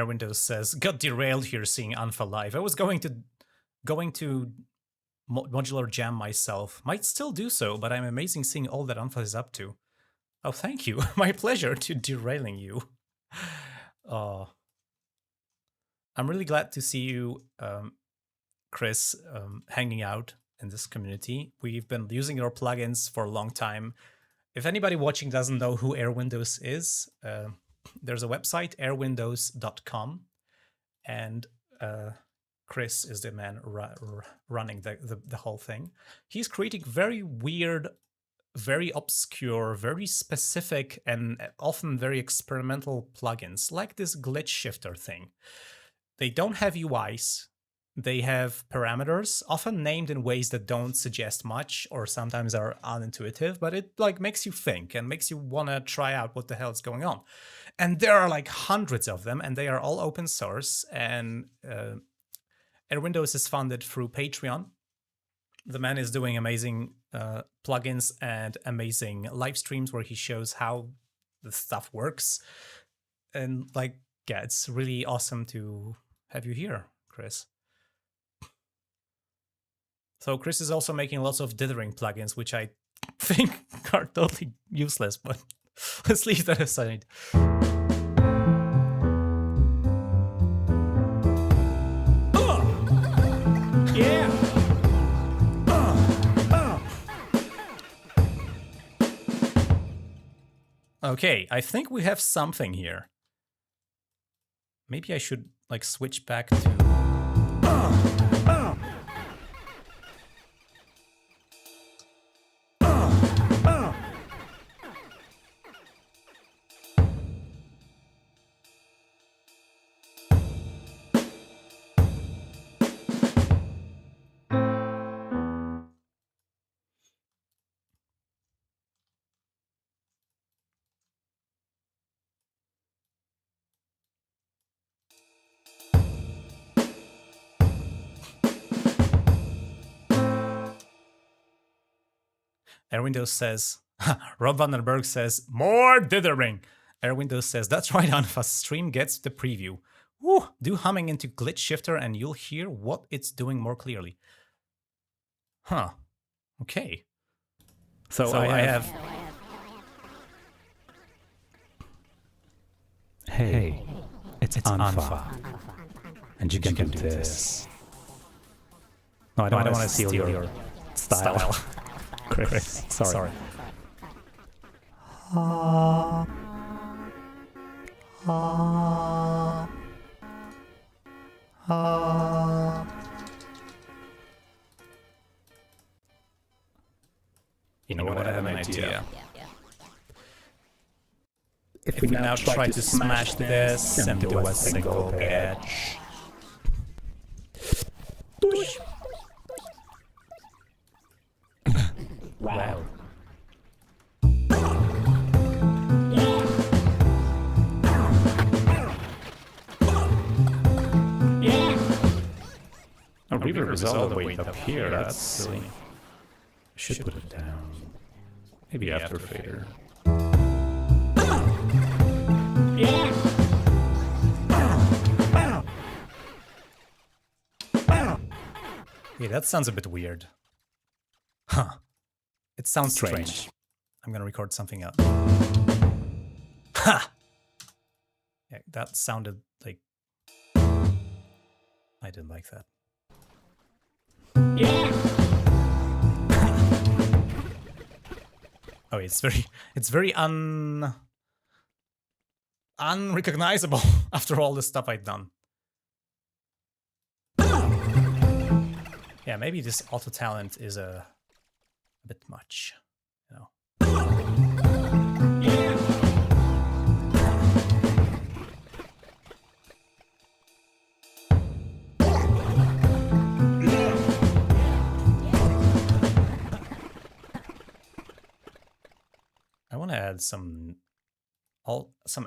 Windows says, got derailed here seeing Unfa live. I was going to modular jam myself. Might still do so, but I'm amazing seeing all that Unfa is up to. Oh, thank you. My pleasure to derailing you. I'm really glad to see you, Chris, hanging out in this community. We've been using your plugins for a long time. If anybody watching doesn't know who AirWindows is, there's a website, airwindows.com, and Chris is the man running the whole thing. He's creating very weird, very obscure, very specific, and often very experimental plugins, like this glitch shifter thing. They don't have UIs. They have parameters, often named in ways that don't suggest much or sometimes are unintuitive, but it like makes you think and makes you want to try out what the hell is going on. And there are like hundreds of them, and they are all open source. And AirWindows is funded through Patreon. The man is doing amazing plugins and amazing live streams where he shows how the stuff works. And like, yeah, it's really awesome to have you here, Chris. So Chris is also making lots of dithering plugins, which I think are totally useless, but let's leave that aside. Yeah. Okay, I think we have something here. Maybe I should like switch back to... AirWindows says, Rob Vandenberg says, more dithering. AirWindows says, that's right, Unfa's stream gets the preview. Woo, do humming into glitch shifter and you'll hear what it's doing more clearly. Huh. Okay. So I have... Hey, it's unfa. And you can do this. No, I don't want to steal your style. Chris, sorry. You know what? I have an idea. If We now try to smash this and do a single edge. Wow. A reverb is all the way up here. That's silly. Should put it down. Maybe after fader. Yeah, that sounds a bit weird. Huh. It sounds strange. I'm gonna record something else. Ha! Yeah, that sounded like... I didn't like that. Oh, it's very unrecognizable after all the stuff I've done. Yeah, maybe this auto talent is a bit much, you know. I want to add some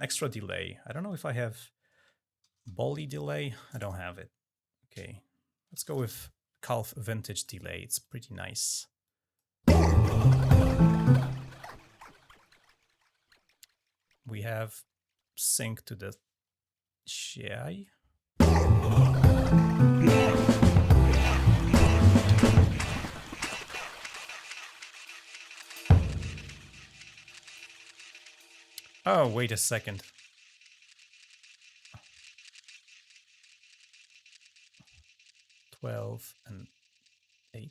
extra delay. I don't know if I have Bolly delay. I don't have it. Okay, let's go with Calf Vintage delay. It's pretty nice. We have sync to the Shai. Oh, wait a second. $12 and $8.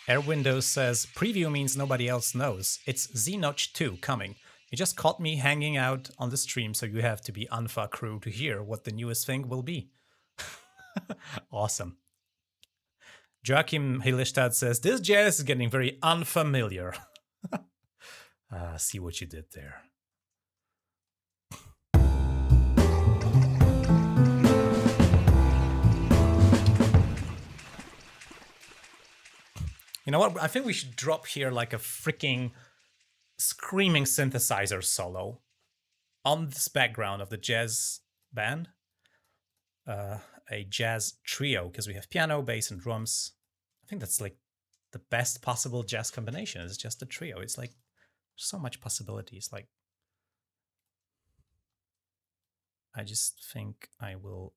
Air Windows says, preview means nobody else knows. It's Z-Notch 2 coming. You just caught me hanging out on the stream, so you have to be unfa crew to hear what the newest thing will be. Awesome. Joachim Hillestad says, this jazz is getting very unfamiliar. See what you did there. You know what? I think we should drop here like a freaking screaming synthesizer solo on this background of the jazz band. A jazz trio, because we have piano, bass, and drums. I think that's like the best possible jazz combination. It's just a trio. It's like so much possibilities. Like, I just think I will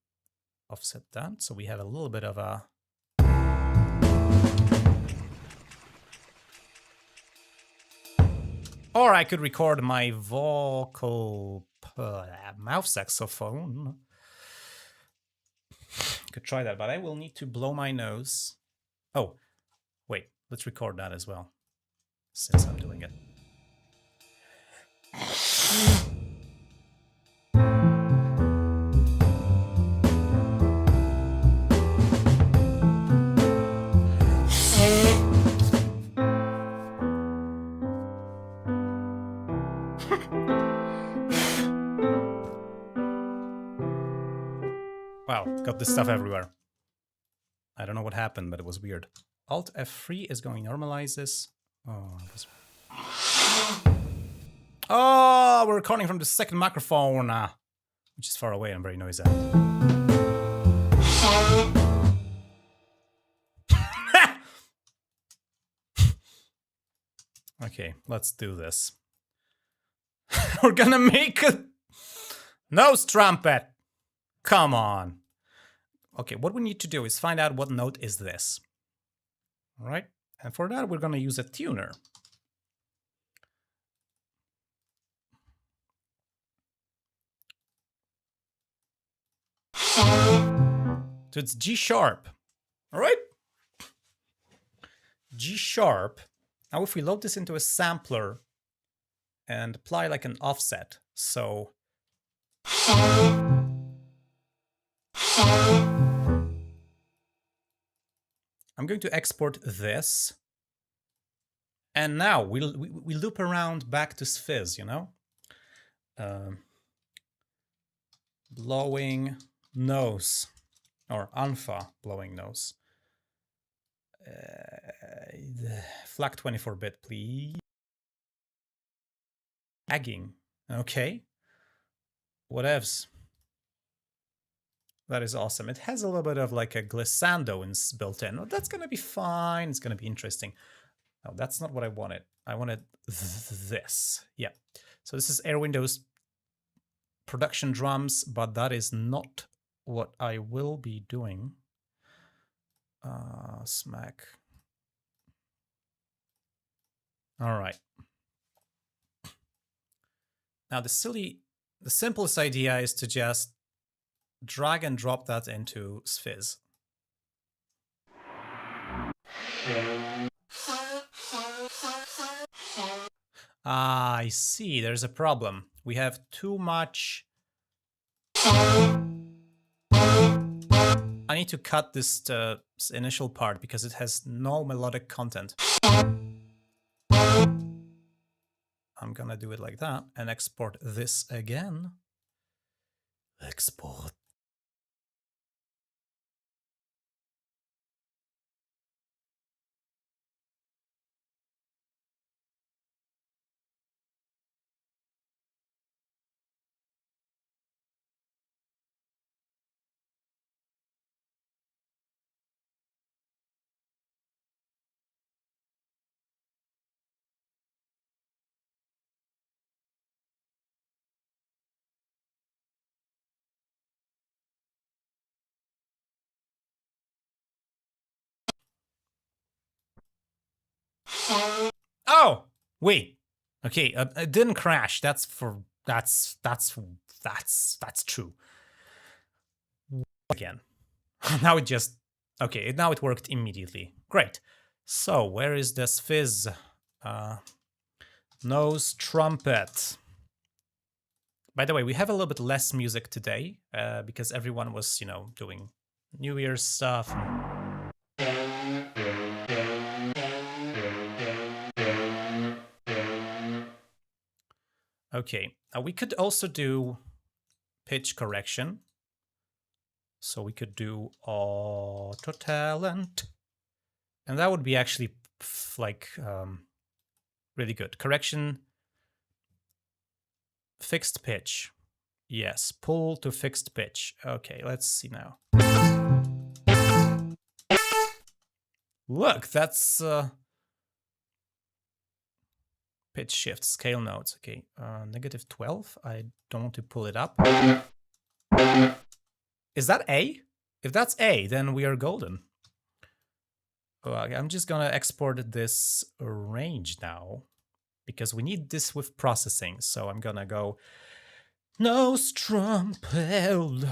offset that so we have a little bit of a... Or I could record my vocal mouth saxophone. Could try that, but I will need to blow my nose. Oh, wait, let's record that as well, since I'm doing it. Wow, got this stuff everywhere. I don't know what happened, but it was weird. Alt F3 is going to normalize this. Oh, we're recording from the second microphone, which is far away and very noisy. Okay, let's do this. We're gonna make a nose trumpet. Come on. Okay, what we need to do is find out what note is this. All right, and for that we're gonna use a tuner. So it's G sharp. All right, G sharp. Now if we load this into a sampler and apply like an offset, so I'm going to export this, and now we loop around back to Sfizz, you know? Blowing nose, or unfa blowing nose. FLAC 24-bit, please. Tagging, okay. Whatevs. That is awesome. It has a little bit of like a glissando built in. Well, that's gonna be fine. It's gonna be interesting. No, that's not what I wanted. I wanted this. Yeah. So this is Air Windows production drums, but that is not what I will be doing. Smack. All right. Now the simplest idea is to just drag and drop that into Sfizz. Ah, I see. There's a problem. We have too much. I need to cut this initial part because it has no melodic content. I'm gonna do it like that and export this again. Export. Oh, wait. Okay, it didn't crash. That's true. Again. Now it just okay, now it worked immediately. Great. So, where is this fizz? Nose trumpet. By the way, we have a little bit less music today because everyone was, you know, doing New Year's stuff. Okay, we could also do pitch correction. So we could do auto talent. And that would be actually like really good. Correction, fixed pitch. Yes, pull to fixed pitch. Okay, let's see now. Look, that's pitch shift, scale notes. Okay, -12. I don't want to pull it up. Is that A? If that's A, then we are golden. I'm just gonna export this range now because we need this with processing. So I'm gonna go nose trumpet.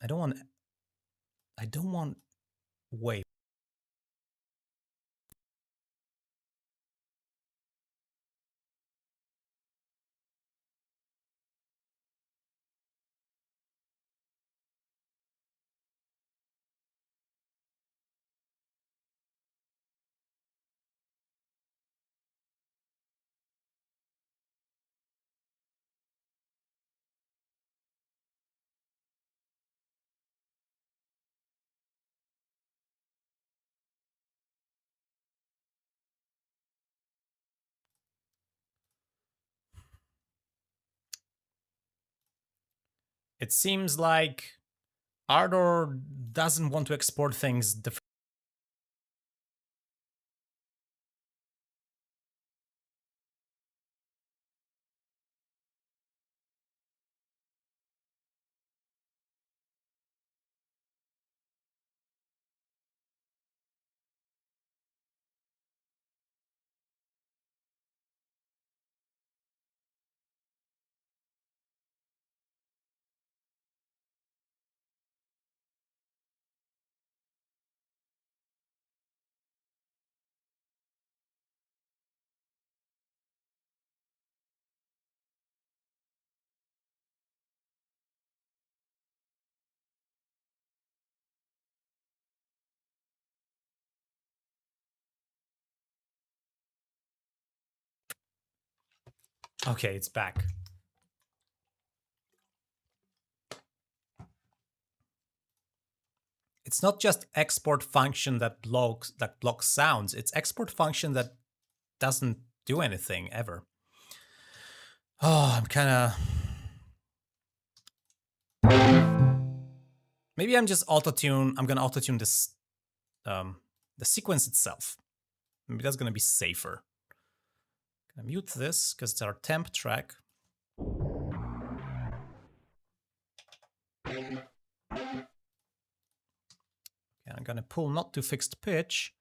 I don't want wave. It seems like Ardor doesn't want to export things Okay, it's back. It's not just export function that blocks sounds. It's export function that doesn't do anything ever. Oh, I'm kind of. Maybe I'm just auto-tune. I'm gonna auto-tune this, the sequence itself. Maybe that's gonna be safer. Gonna mute this because it's our temp track. Okay, I'm gonna pull not to fixed pitch.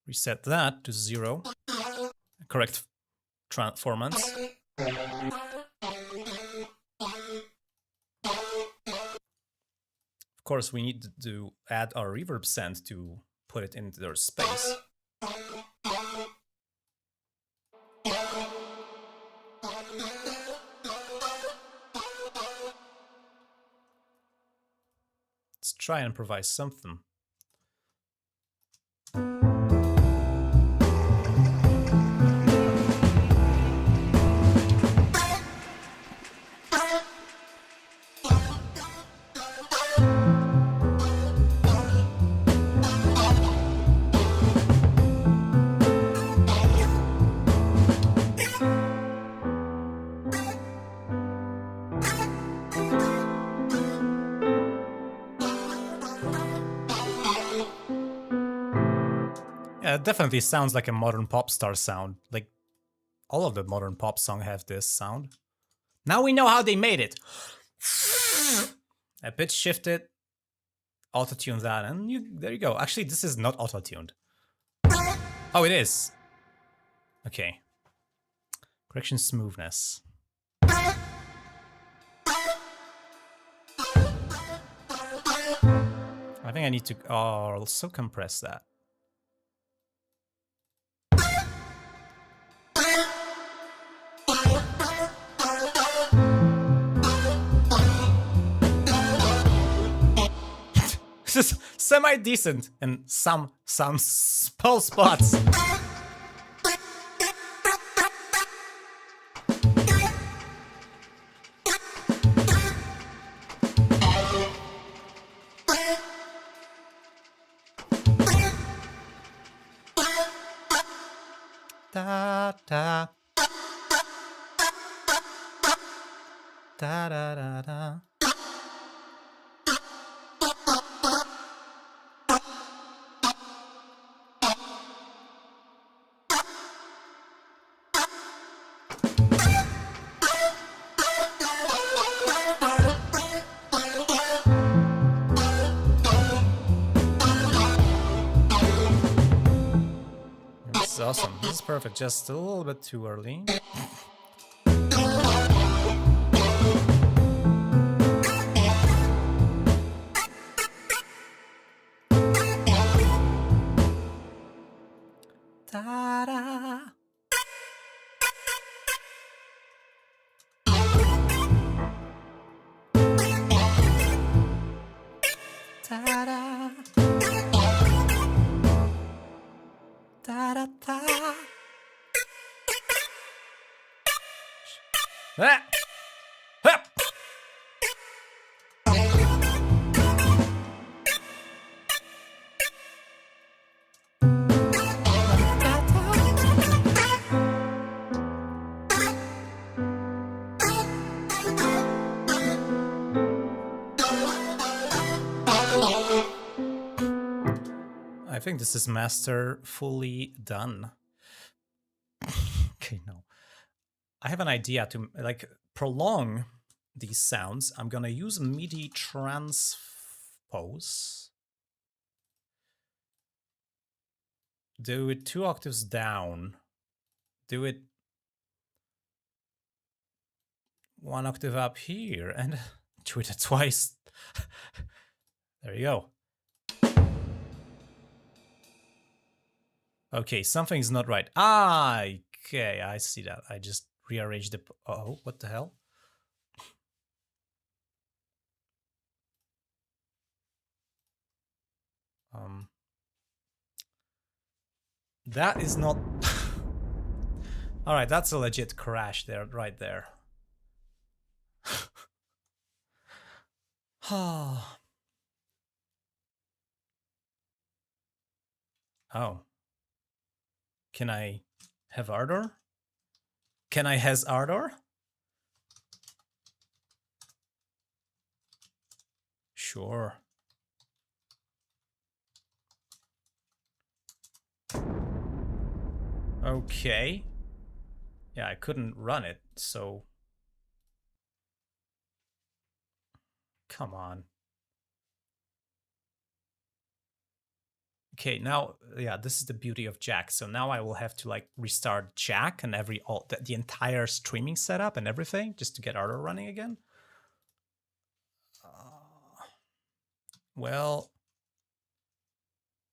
Reset that to 0. Correct transformance. Of course, we need to add our reverb send to put it into their space. Let's try and improvise something. Yeah, it definitely sounds like a modern pop star sound. Like, all of the modern pop songs have this sound. Now we know how they made it. A pitch shifted, auto-tune that, and there you go. Actually, this is not auto-tuned. Oh, it is. Okay. Correction smoothness. I think I need to also compress that. This is semi-decent in some small spots. Da da da da da da. This is awesome. This is perfect. Just a little bit too early. Ta-da. Ta-da. Ta-da-ta. Ah. Hup. I think this is masterfully done. Okay, no. I have an idea to like prolong these sounds. I'm gonna use MIDI transpose. Do it 2 octaves down. Do it 1 octave up here and do it twice. There you go. Okay, something's not right. Ah, okay, I see that. I just rearranged the... Oh, what the hell? That is not... All right, that's a legit crash there, right there. Oh. Can I have ardor? Can I has ardor? Sure. Okay. Yeah, I couldn't run it, so... Come on. Okay, now, yeah, this is the beauty of Jack. So now I will have to like restart Jack and the entire streaming setup and everything just to get ardor running again. Well,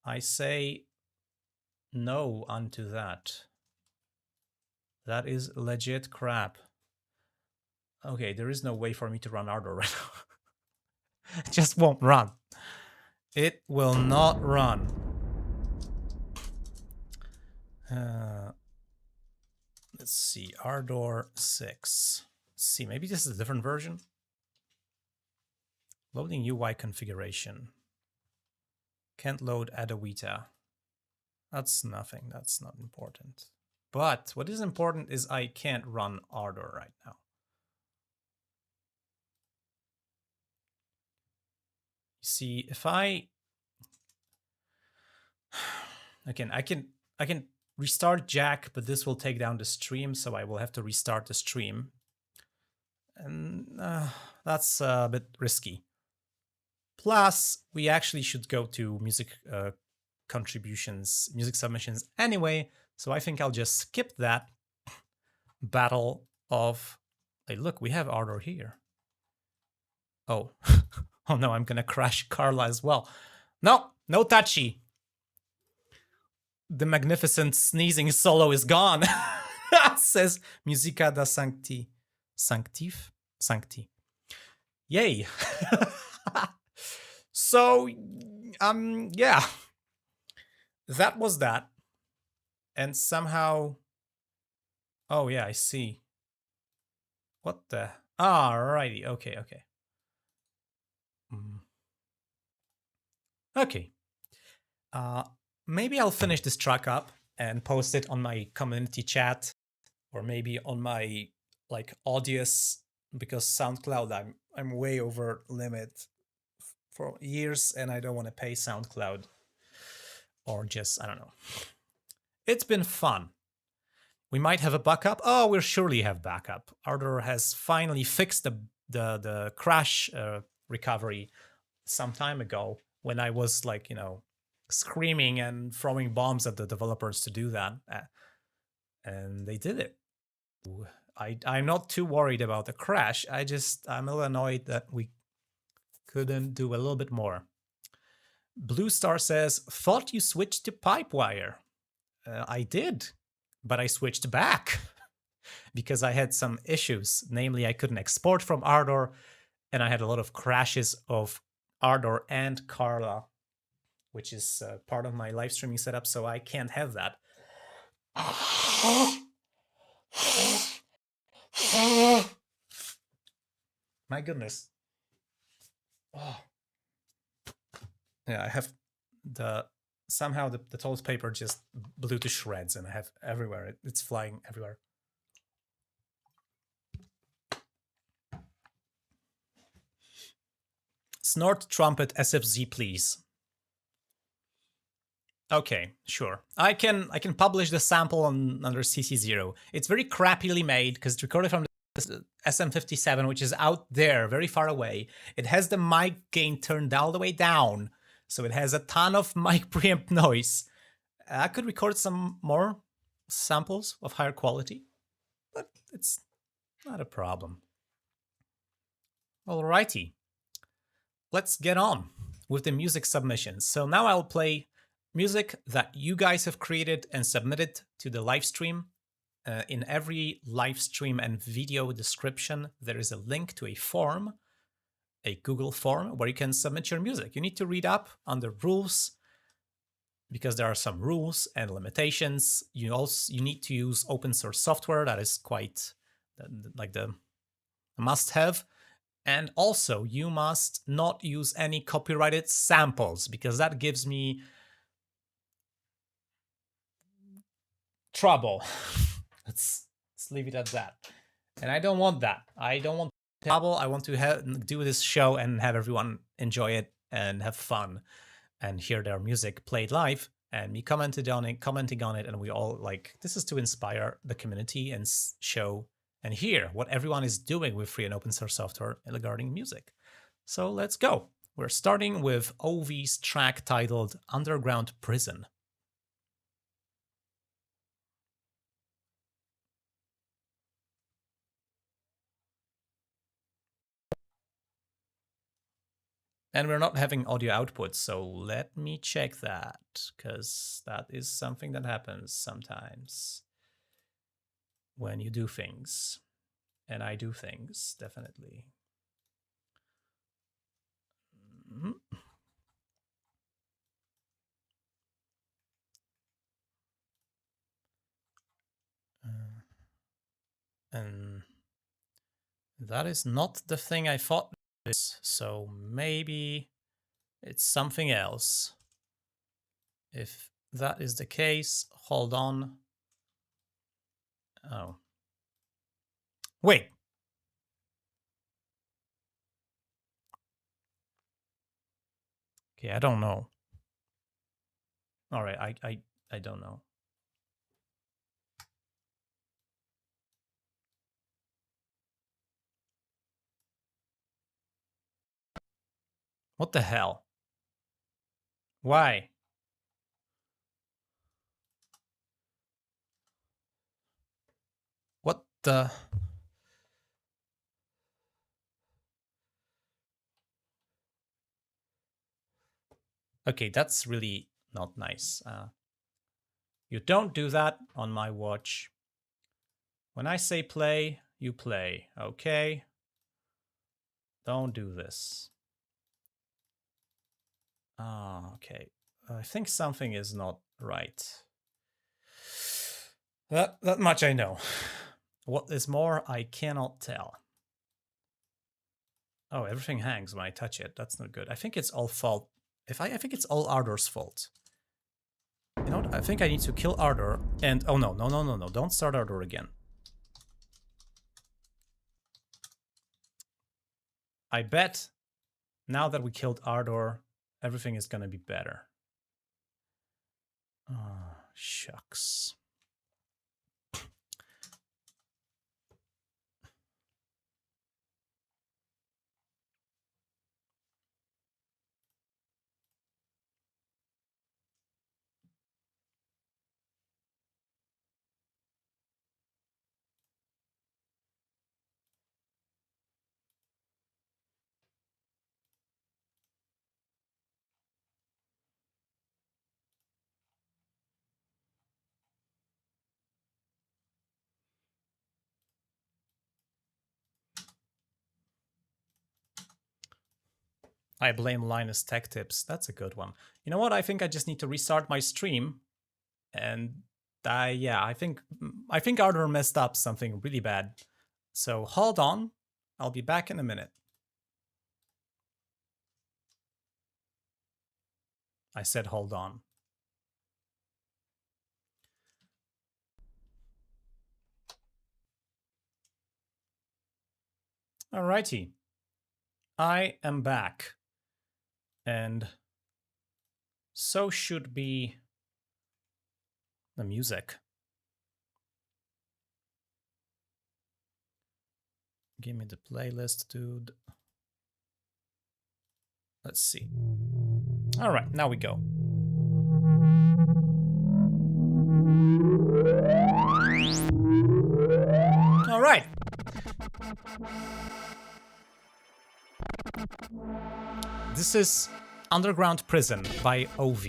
I say no unto that. That is legit crap. Okay, there is no way for me to run ardor right now. It just won't run. It will not run. Let's see, Ardor 6. Let's see, maybe this is a different version. Loading UI configuration. Can't load Adawita. That's nothing, that's not important. But what is important is I can't run Ardor right now. You see, if I... Again, I can restart Jack, but this will take down the stream, so I will have to restart the stream. And that's a bit risky. Plus, we actually should go to music contributions, music submissions anyway, so I think I'll just skip that battle of... Hey, look, we have Ardor here. Oh. Oh no, I'm gonna crash Carla as well. No, no touchy. The magnificent sneezing solo is gone. Says Musica da Sancti. Sanctif? Sancti. Yay. So, yeah. That was that. And somehow... Oh, yeah, I see. What the... Alrighty, okay, okay. Okay. Maybe I'll finish this track up and post it on my community chat, or maybe on my like Odysee, because SoundCloud I'm way over limit for years and I don't want to pay SoundCloud, or just I don't know. It's been fun. We might have a backup. Oh, we'll surely have backup. Ardor has finally fixed the crash recovery some time ago when I was like, you know, screaming and throwing bombs at the developers to do that. And they did it. I'm not too worried about the crash. I'm a little annoyed that we couldn't do a little bit more. Blue Star says, thought you switched to Pipewire. I did, but I switched back because I had some issues. Namely, I couldn't export from Ardor, and I had a lot of crashes of Ardor and Carla, which is part of my live streaming setup, so I can't have that. My goodness. Oh. Yeah, I have somehow the toilet paper just blew to shreds, and I have everywhere. It's flying everywhere. Snort trumpet SFZ, please. Okay, sure. I can publish the sample under CC0. It's very crappily made because it's recorded from the SM57, which is out there, very far away. It has the mic gain turned all the way down, so it has a ton of mic preamp noise. I could record some more samples of higher quality, but it's not a problem. Alrighty. Let's get on with the music submissions. So now I'll play music that you guys have created and submitted to the live stream. In every live stream and video description, there is a link to a form, a Google form, where you can submit your music. You need to read up on the rules, because there are some rules and limitations. You need to use open source software. That is quite like the must-have. And also, you must not use any copyrighted samples, because that gives me trouble. let's leave it at that. And I don't want that. I don't want trouble. I want to do this show and have everyone enjoy it and have fun and hear their music played live and me commenting on it, and we all like, this is to inspire the community and show and hear what everyone is doing with free and open source software regarding music. So let's go. We're starting with OV's track titled Underground Prison. And we're not having audio output, so let me check that, because that is something that happens sometimes when you do things. And I do things, definitely. And that is not the thing I thought it was, so maybe it's something else. If that is the case, hold on. Oh. Wait. Okay, I don't know. All right, I don't know. What the hell? Why? What the? Okay, that's really not nice. You don't do that on my watch. When I say play, you play, okay? Don't do this. Okay. I think something is not right. That much I know. What is more, I cannot tell. Oh, everything hangs when I touch it. That's not good. I think it's all fault. I think it's all Ardor's fault. You know what? I think I need to kill Ardor and... Oh, no. Don't start Ardor again. I bet now that we killed Ardor, everything is gonna be better. Oh, shucks. I blame Linus Tech Tips. That's a good one. You know what? I think I just need to restart my stream. And yeah, I think Ardor messed up something really bad. So hold on. I'll be back in a minute. I said hold on. Alrighty. I am back. And so should be the music. Give me the playlist, dude. Let's see. All right, now we go. All right. This is Underground Prison by OV.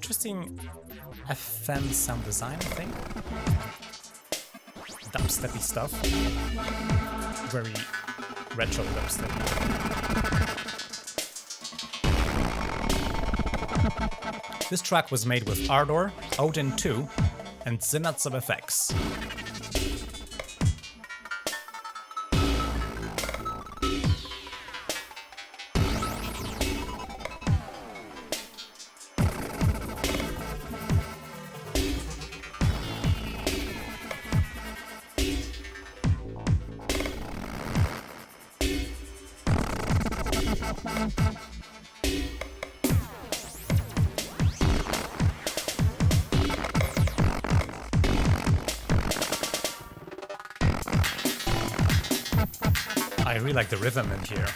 Interesting FM sound design, I think. Dubsteppy stuff. Very retro dubstep. This track was made with Ardor, Odin 2, and Zenats of FX. I really like the rhythm in here.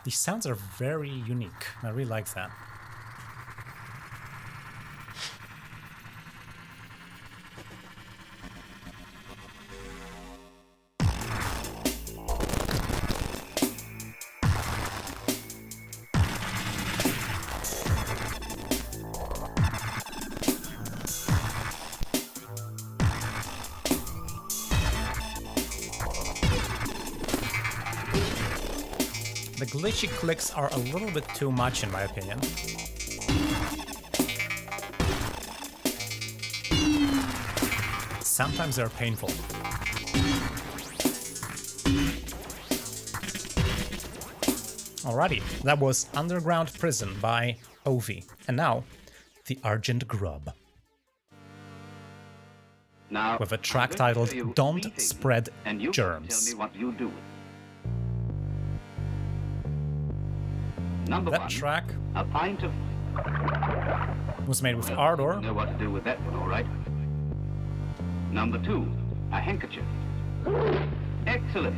These sounds are very unique. I really like that. The glitchy clicks are a little bit too much in my opinion. Sometimes they're painful. Alrighty, that was Underground Prison by Ovi. And now, The Argent Grub. Now, With a track I'm going to titled show you Don't three things, Spread and you Germs. Tell me what you do. Number That one, track a pint of. was made with Well, Ardor. you know what to do with that one, all right. Number two, a handkerchief. Excellent.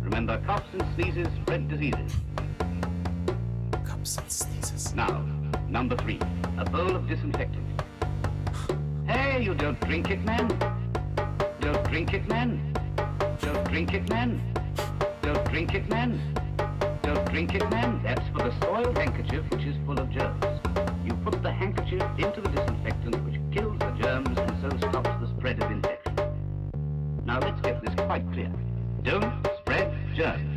Remember, coughs and sneezes spread diseases. Cups and sneezes. Now, number three, a bowl of disinfectant. Hey, you don't drink it, man. Don't drink it, man. Don't drink it, man. Don't drink it, man. Don't drink it, man. That's for the soiled handkerchief, which is full of germs. You put the handkerchief into the disinfectant, which kills the germs and so stops the spread of infection. Now let's get this quite clear. Don't spread germs.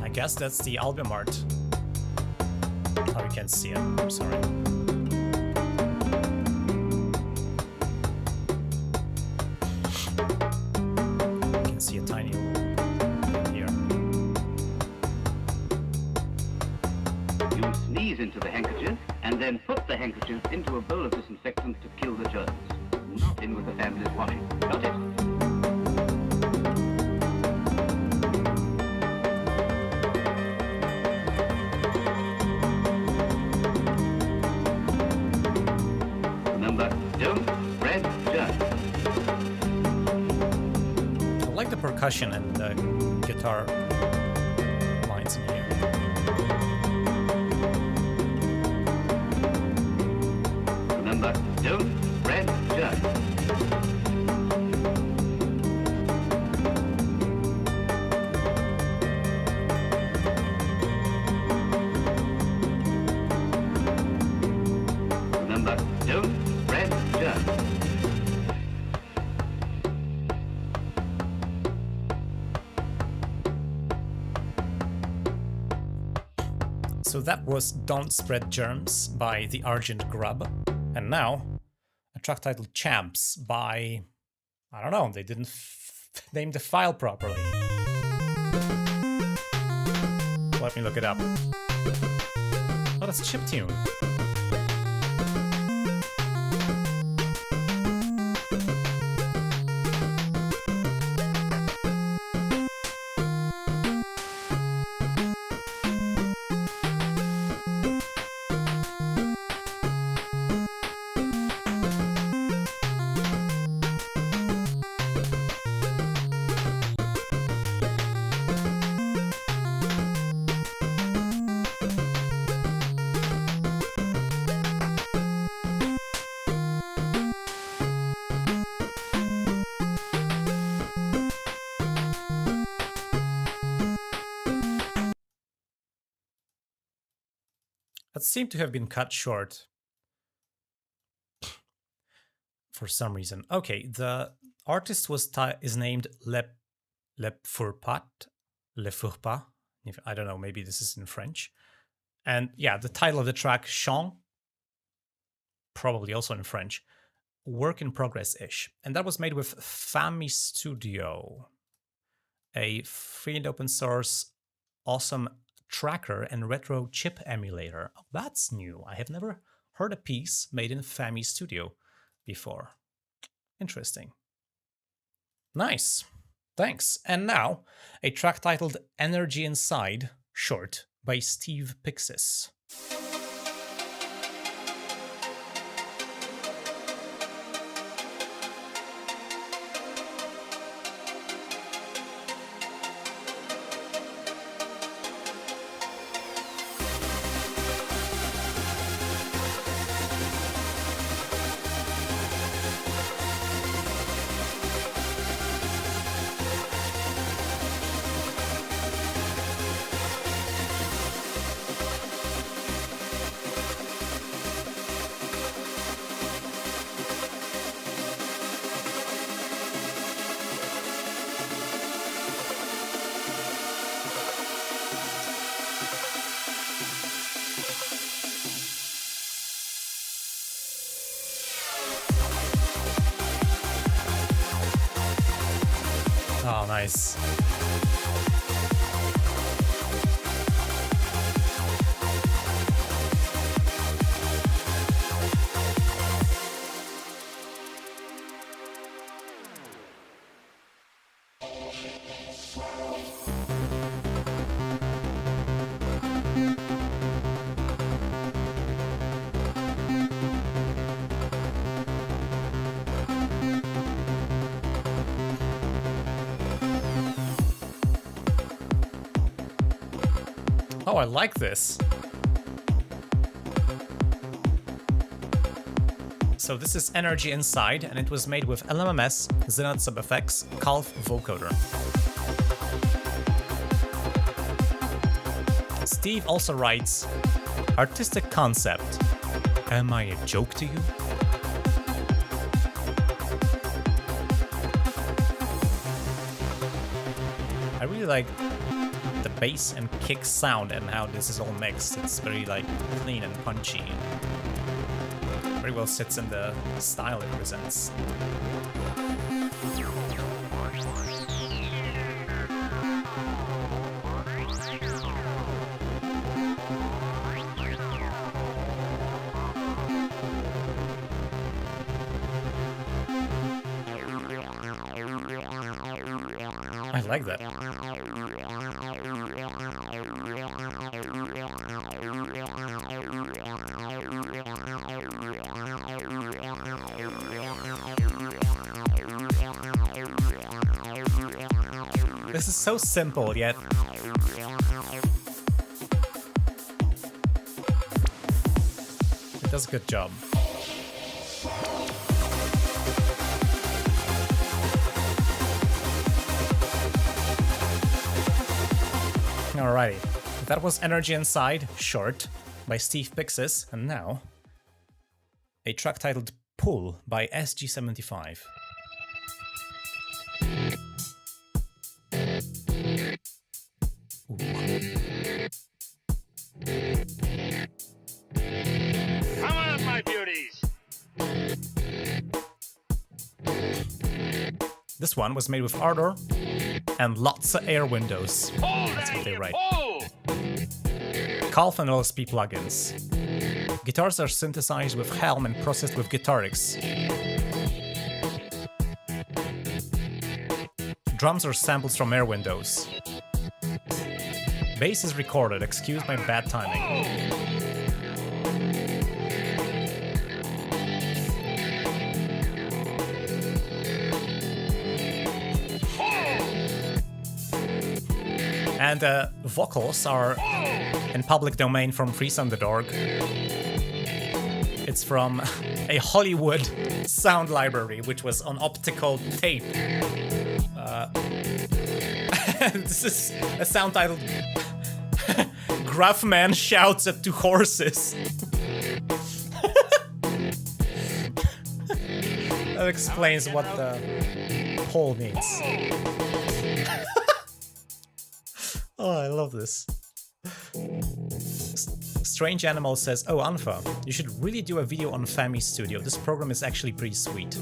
I guess that's the album art. Oh, you can't see it. I'm sorry. You can see a tiny thing here. You sneeze into the handkerchief and then put the handkerchief into a bowl of disinfectant to kill the germs. Not in with the family's washing. Got it? Remember, don't spread germs. I like the percussion and the guitar lines in here. Remember, don't spread germs. Remember, don't spread germs. So that was Don't Spread Germs by The Argent Grub. And now, a track titled Champs by... I don't know, they didn't name the file properly. Let me look it up. Oh, that's chiptune. but seemed to have been cut short for some reason. Okay, the artist is named Le Furpat. I don't know, maybe this is in French. And yeah, the title of the track, Chant, probably also in French, work in progress-ish. And that was made with Fami Studio, a free and open source awesome tracker and retro chip emulator. Oh, that's new. I have never heard a piece made in Fami Studio before. Interesting. Nice. Thanks. And now, a track titled Energy Inside, short, by Steve Pixis. Oh, nice. Oh, I like this. So this is Energy Inside, and it was made with LMMS, Zenith Sub FX, Calf vocoder. Steve also writes, artistic concept. Am I a joke to you? I really like the bass and kick sound and how this is all mixed. It's very like clean and punchy. Very well sits in the style it presents. I like that. This is so simple, yet it does a good job. Alrighty, that was Energy Inside, short, by Steve Pixis, and now a track titled Pull by SG75. Come on, my beauties! This one was made with Ardor and lots of air windows. That's what they write. Calf and LSP plugins. Guitars are synthesized with Helm and processed with Guitarix. Drums are samples from air windows. Bass is recorded, excuse my bad timing. And vocals are in public domain from Freesound.org. It's from a Hollywood sound library, which was on optical tape. This is a sound titled gruff man shouts at two horses. That explains what the poll means. Oh, I love this. Strange Animal says, oh, Unfa, you should really do a video on Fami Studio. This program is actually pretty sweet.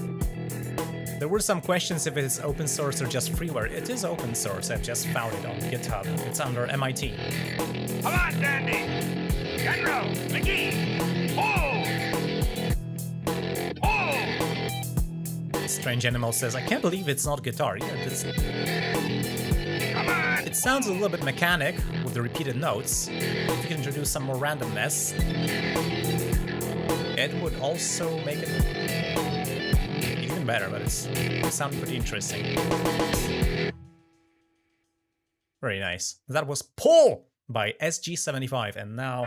There were some questions if it's open source or just freeware. It is open source. I've just found it on GitHub. It's under MIT. Come on, Dandy! General! McGee! Oh! Strange Animal says, I can't believe it's not guitar. Yeah, Come on! it sounds a little bit mechanic with the repeated notes. If you can introduce some more randomness, it would also make it even better, but it sounds pretty interesting. Very nice. That was Pull by SG75, and now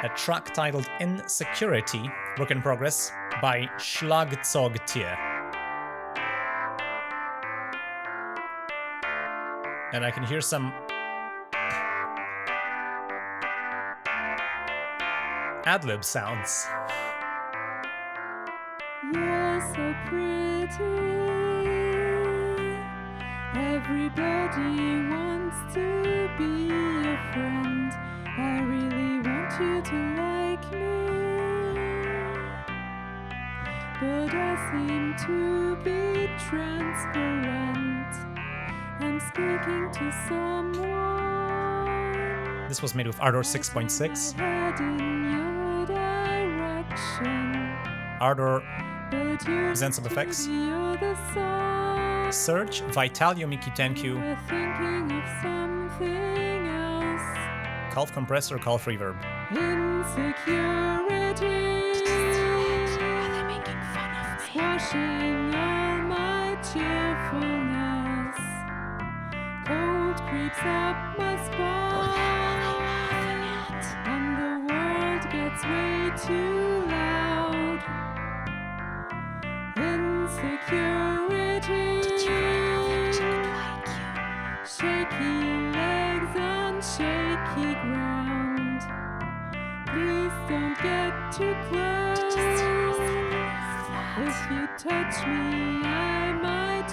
a track titled Insecurity, work in progress, by Schlagzeugtier. And I can hear some ad-lib sounds. You're so pretty. Everybody wants to be your friend. I really want you to like me, but I seem to be transparent. I'm speaking to someone. This was made with Ardor 6.6. Head in your direction. Ardor But you presents some effects. you're the song. Search Vitalium EQ10Q, We're thinking of something else. Calf Compressor, Calf Reverb. Insecurity. They're making fun of me. Squashing all my cheerfulness. Cold creeps up my spine. And the world gets way too loud. Insecurity. Shaky legs on shaky ground. Please don't get too close. If you touch me, I might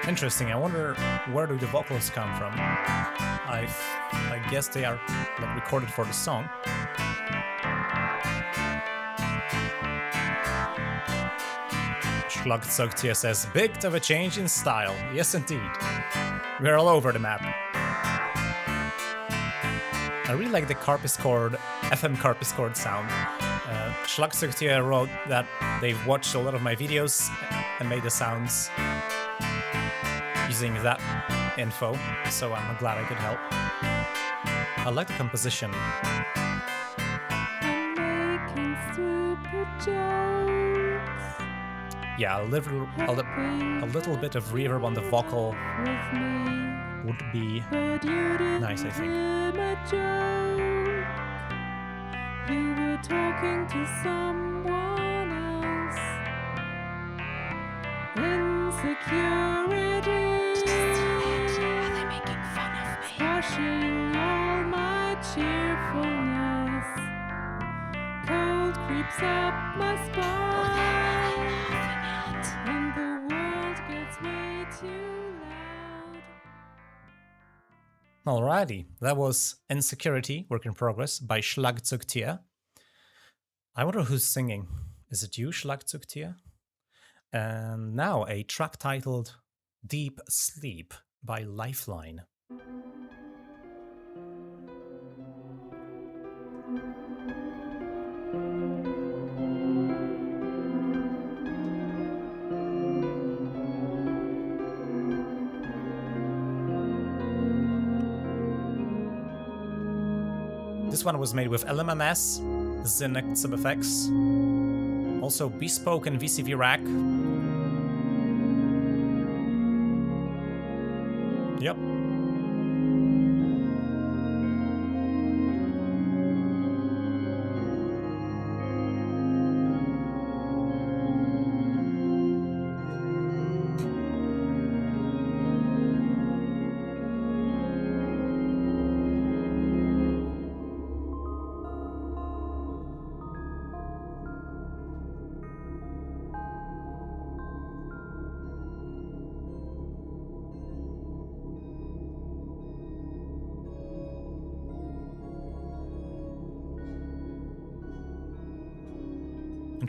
break. Interesting. I wonder where do the vocals come from. I guess they are like recorded for the song. Schlagzeugtier says, big of a change in style. Yes, indeed. We're all over the map. I really like the Carpiscord, FM Carpiscord sound. Schlagzeugtier wrote that they've watched a lot of my videos and made the sounds using that info, so I'm glad I could help. I like the composition. I'm making stupid jokes. Yeah, a little bit of reverb on the vocal With me. would be But you didn't nice, I think. hear my joke. You were talking to someone else. Insecurity. They're making fun of me. Squashing all my cheerfulness. Cold creeps up my spine. And the world gets way too loud. Alrighty, that was Insecurity, work in progress, by Schlagzeugtier. I wonder who's singing. Is it you, Schlagzeugtier? And now a track titled Deep Sleep by Lifeline. This one was made with LMMS, Zinect SubFX, also Bespoke and VCV Rack. Yep.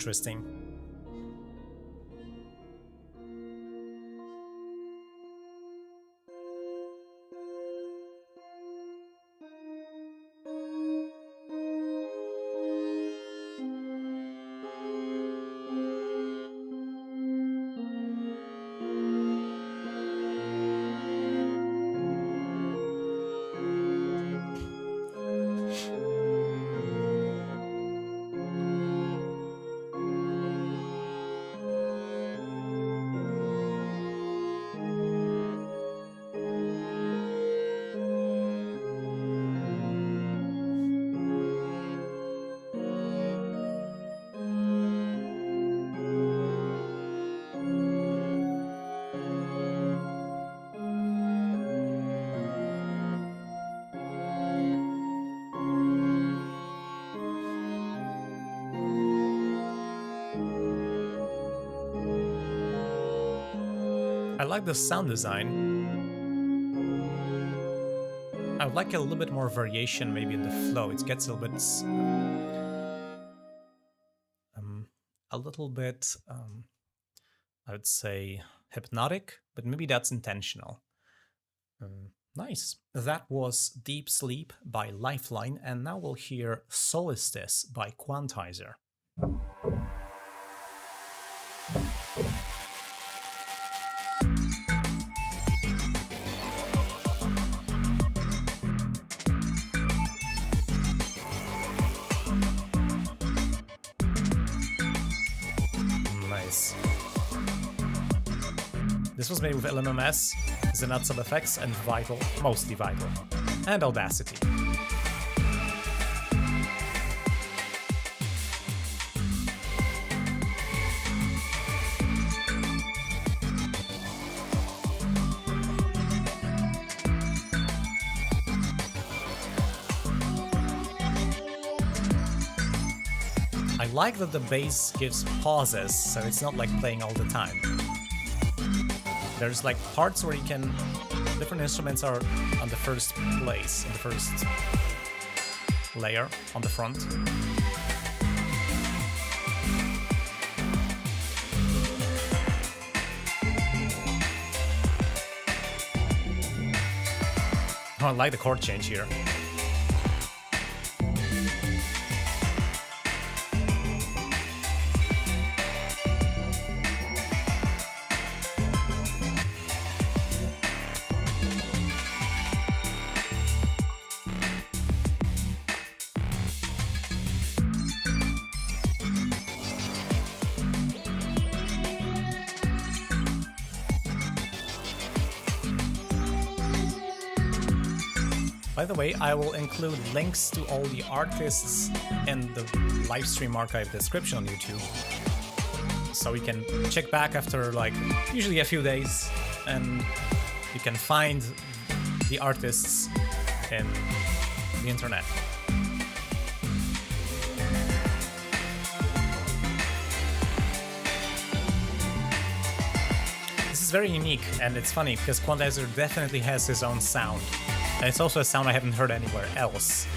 interesting. I like the sound design. I would like a little bit more variation maybe in the flow. It gets a little bit, I would say, hypnotic, but maybe that's intentional. Nice. That was Deep Sleep by Lifeline, and now we'll hear Solstice by Quantizer. This was made with LMMS, Zenat Effects, and Vital, mostly Vital, and Audacity. I like that the bass gives pauses, so it's not like playing all the time. There's like parts where you can, different instruments are on the first place, in the first layer on the front. Oh, I like the chord change here. By the way, I will include links to all the artists in the live stream archive description on YouTube. So you can check back after like usually a few days and you can find the artists in the internet. This is very unique and it's funny because Quantizer definitely has his own sound. And it's also a sound I haven't heard anywhere else.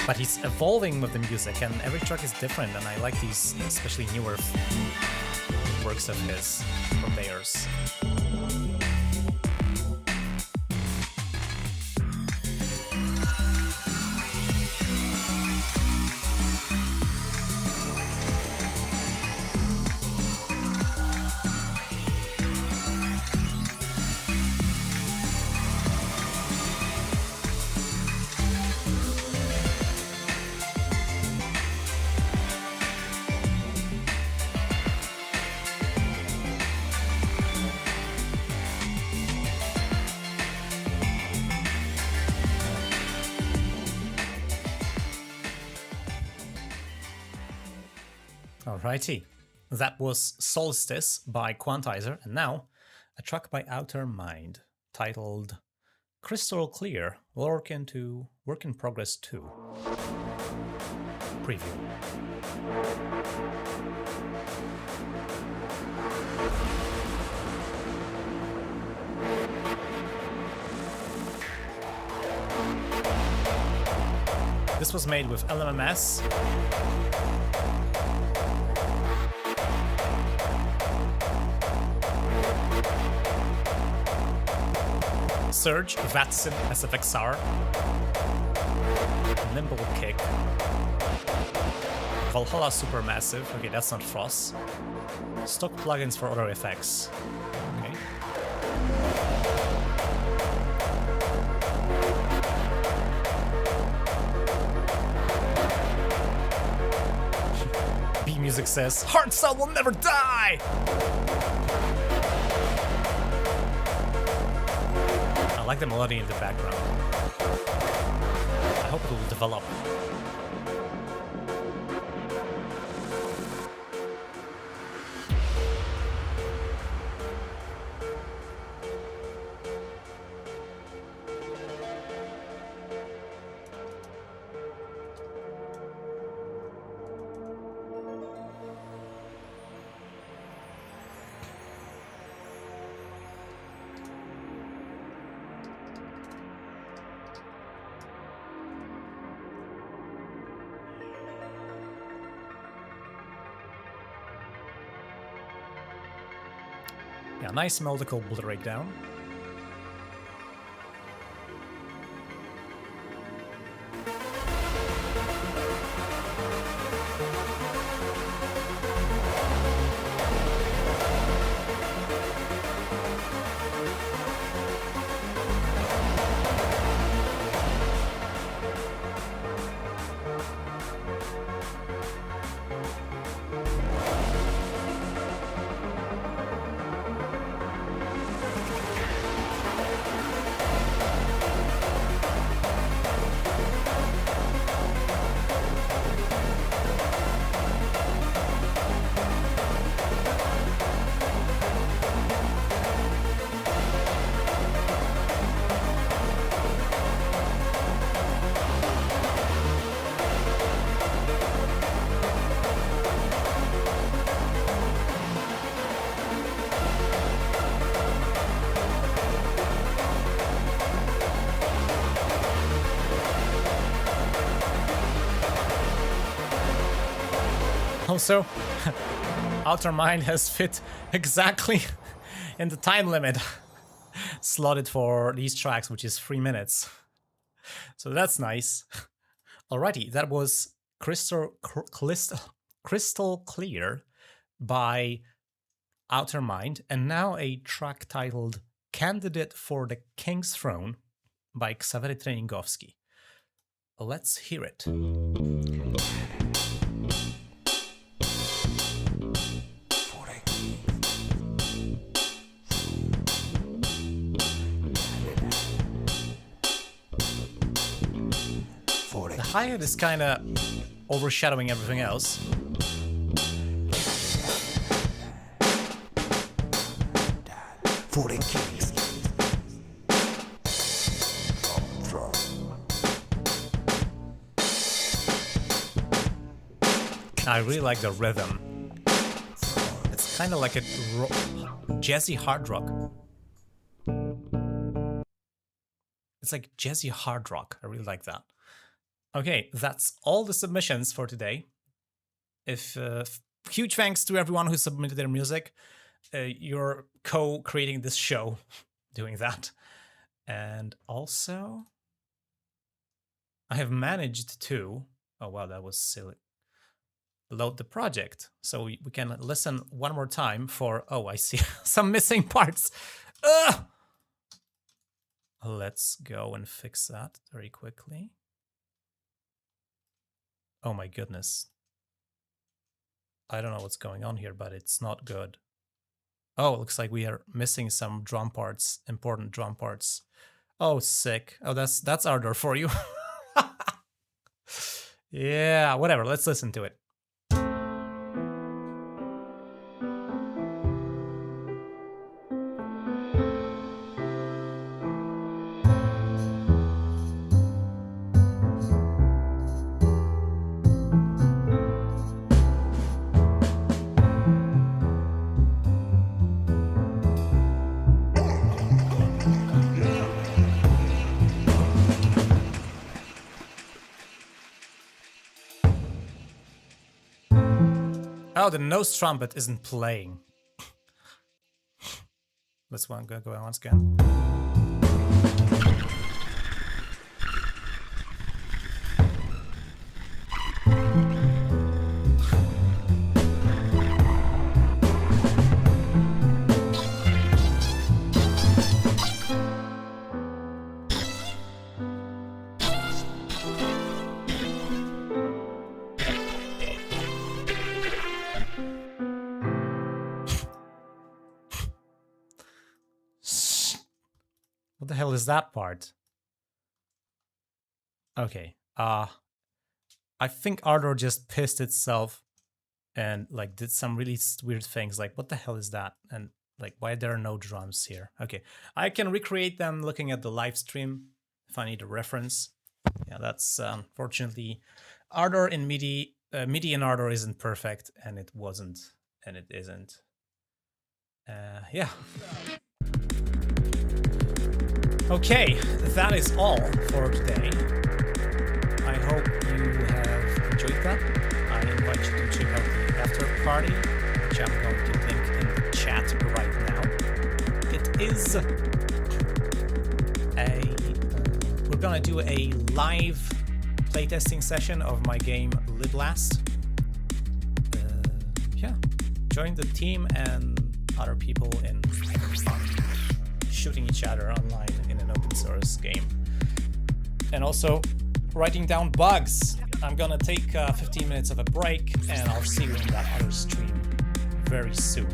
But he's evolving with the music, and every track is different, and I like these, especially newer works of his, or theirs. Alrighty, that was Solstice by Quantizer, and now a track by Outer Mind titled Crystal Clear, Work in Progress 2. Preview. This was made with LMMS, Surge, Vatsin SFXR, Nimble Kick, Valhalla Supermassive, okay, that's not Frost, stock plugins for other effects, okay. B-Music says, Hardstyle will never die! I like the melody in the background. I hope it will develop. Yeah, nice melodical breakdown. Also, Outer Mind has fit exactly in the time limit slotted for these tracks, which is 3 minutes. So that's nice. Alrighty, that was Crystal Clear by Outer Mind, and now a track titled Candidate for the King's Throne by Ksawery Treningowski. Let's hear it. The hi-hat is kind of overshadowing everything else. For the kings. I really like the rhythm. It's kind of like a jazzy hard rock. It's like jazzy hard rock. I really like that. Okay, that's all the submissions for today. Huge thanks to everyone who submitted their music. You're co-creating this show, doing that. And also, I have managed to, oh wow, that was silly, load the project. So we can listen one more time for, oh, I see some missing parts. Ugh! Let's go and fix that very quickly. Oh my goodness. I don't know what's going on here, but it's not good. Oh, it looks like we are missing some drum parts, important drum parts. Oh, sick. Oh, that's Ardor for you. Yeah, whatever. Let's listen to it. Oh, the nose trumpet isn't playing. Let's go once again. What the hell is that part? Okay. I think Ardor just pissed itself and like did some really weird things. Like, what the hell is that? And like, why there are no drums here? Okay, I can recreate them looking at the live stream if I need a reference. Yeah, that's unfortunately Ardor in MIDI. MIDI in Ardor isn't perfect, and it wasn't, and it isn't. Yeah. Okay, that is all for today. I hope you have enjoyed that. I invite you to check out the after party, which I'm going to link in the chat right now. It is we're gonna do a live playtesting session of my game Liblast. Yeah, join the team and other people in fun shooting each other online in an open source game. And also writing down bugs. I'm gonna take 15 minutes of a break and I'll see you in that other stream very soon.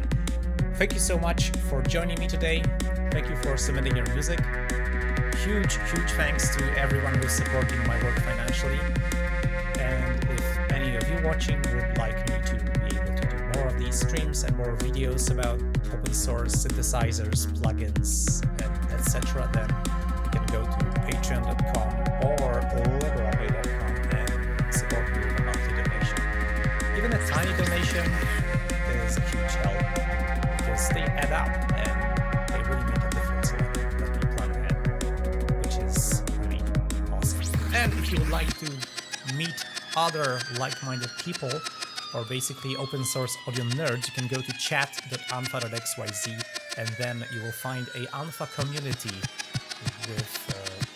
Thank you so much for joining me today. Thank you for submitting your music. Huge thanks to everyone who's supporting my work financially. And if any of you watching would like me to be able to do more of these streams and more videos about open source synthesizers, plugins, and etc., then you can go to patreon.com or libre.com and support me with a monthly donation. Even a tiny donation is a huge help because they add up and they really make a difference in what we plan ahead, which is really awesome. And if you would like to meet other like-minded people or basically open source audio nerds, you can go to chat.unfa.xyz and then you will find a unfa community with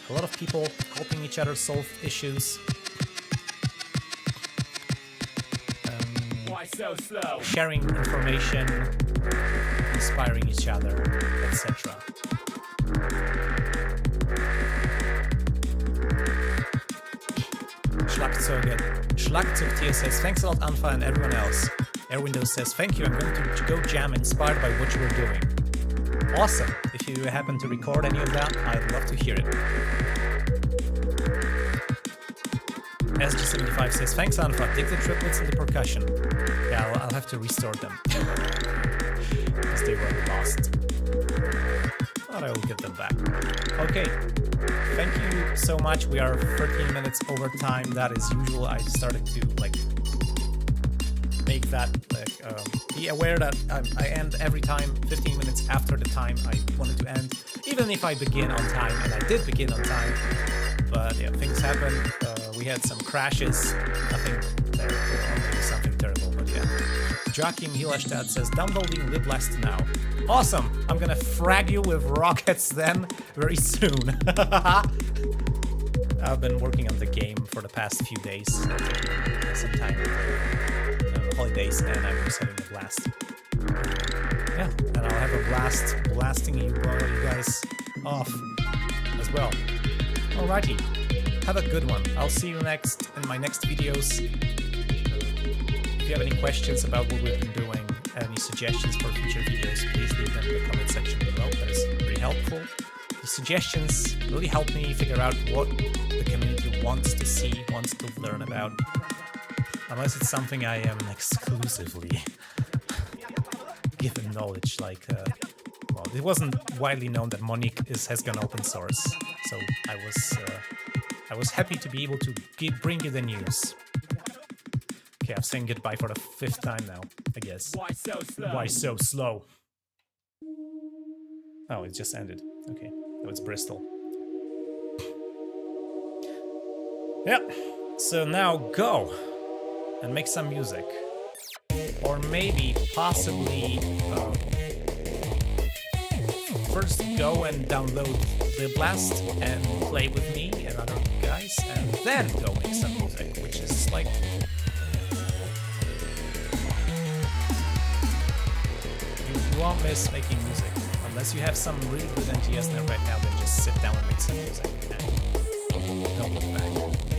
a lot of people helping each other solve issues. Why so slow? Sharing information, inspiring each other, etc. Schlagzeug Tier says, thanks a lot, Unfa and everyone else. Airwindows says, thank you, I'm going to go jam inspired by what you were doing. Awesome. If you happen to record any of that, I'd love to hear it. SG75 says, thanks, Unfa. Dig the triplets and the percussion. Yeah, I'll have to restore them. Because they were lost. But I will get them back. Okay. Thank you so much. We are 13 minutes over time. That is usual. I started to like make that be aware that I end every time 15 minutes after the time I wanted to end, even if I begin on time, and I did begin on time. But yeah, things happen. We had some crashes. Nothing terrible, or maybe something terrible, but yeah. Joachim Hillerstadt says, downloading Liblast now. Awesome! I'm gonna frag you with rockets then very soon. I've been working on the game for the past few days, sometime holidays, and I'm just having a blast. Yeah, and I'll have a blast blasting you guys off as well. Alrighty, have a good one. I'll see you next in my next videos. If you have any questions about what we've been doing, any suggestions for future videos, please leave them in the comment section below. That is very helpful. The suggestions really help me figure out what the community wants to see, wants to learn about. Unless it's something I am exclusively given knowledge, like, well, it wasn't widely known that Monique has gone open source, so I was happy to be able to bring you the news. Okay, I'm saying goodbye for the 5th time now, I guess. Why so slow? Why so slow? Oh, it just ended. Okay, that was Bristol. Yeah, so now go and make some music. Or maybe, possibly, first go and download Liblast and play with me and other guys, and then go make some music, which is like... You won't miss making music. Unless you have some really good ideas there right now, then just sit down and make some music. And don't look back.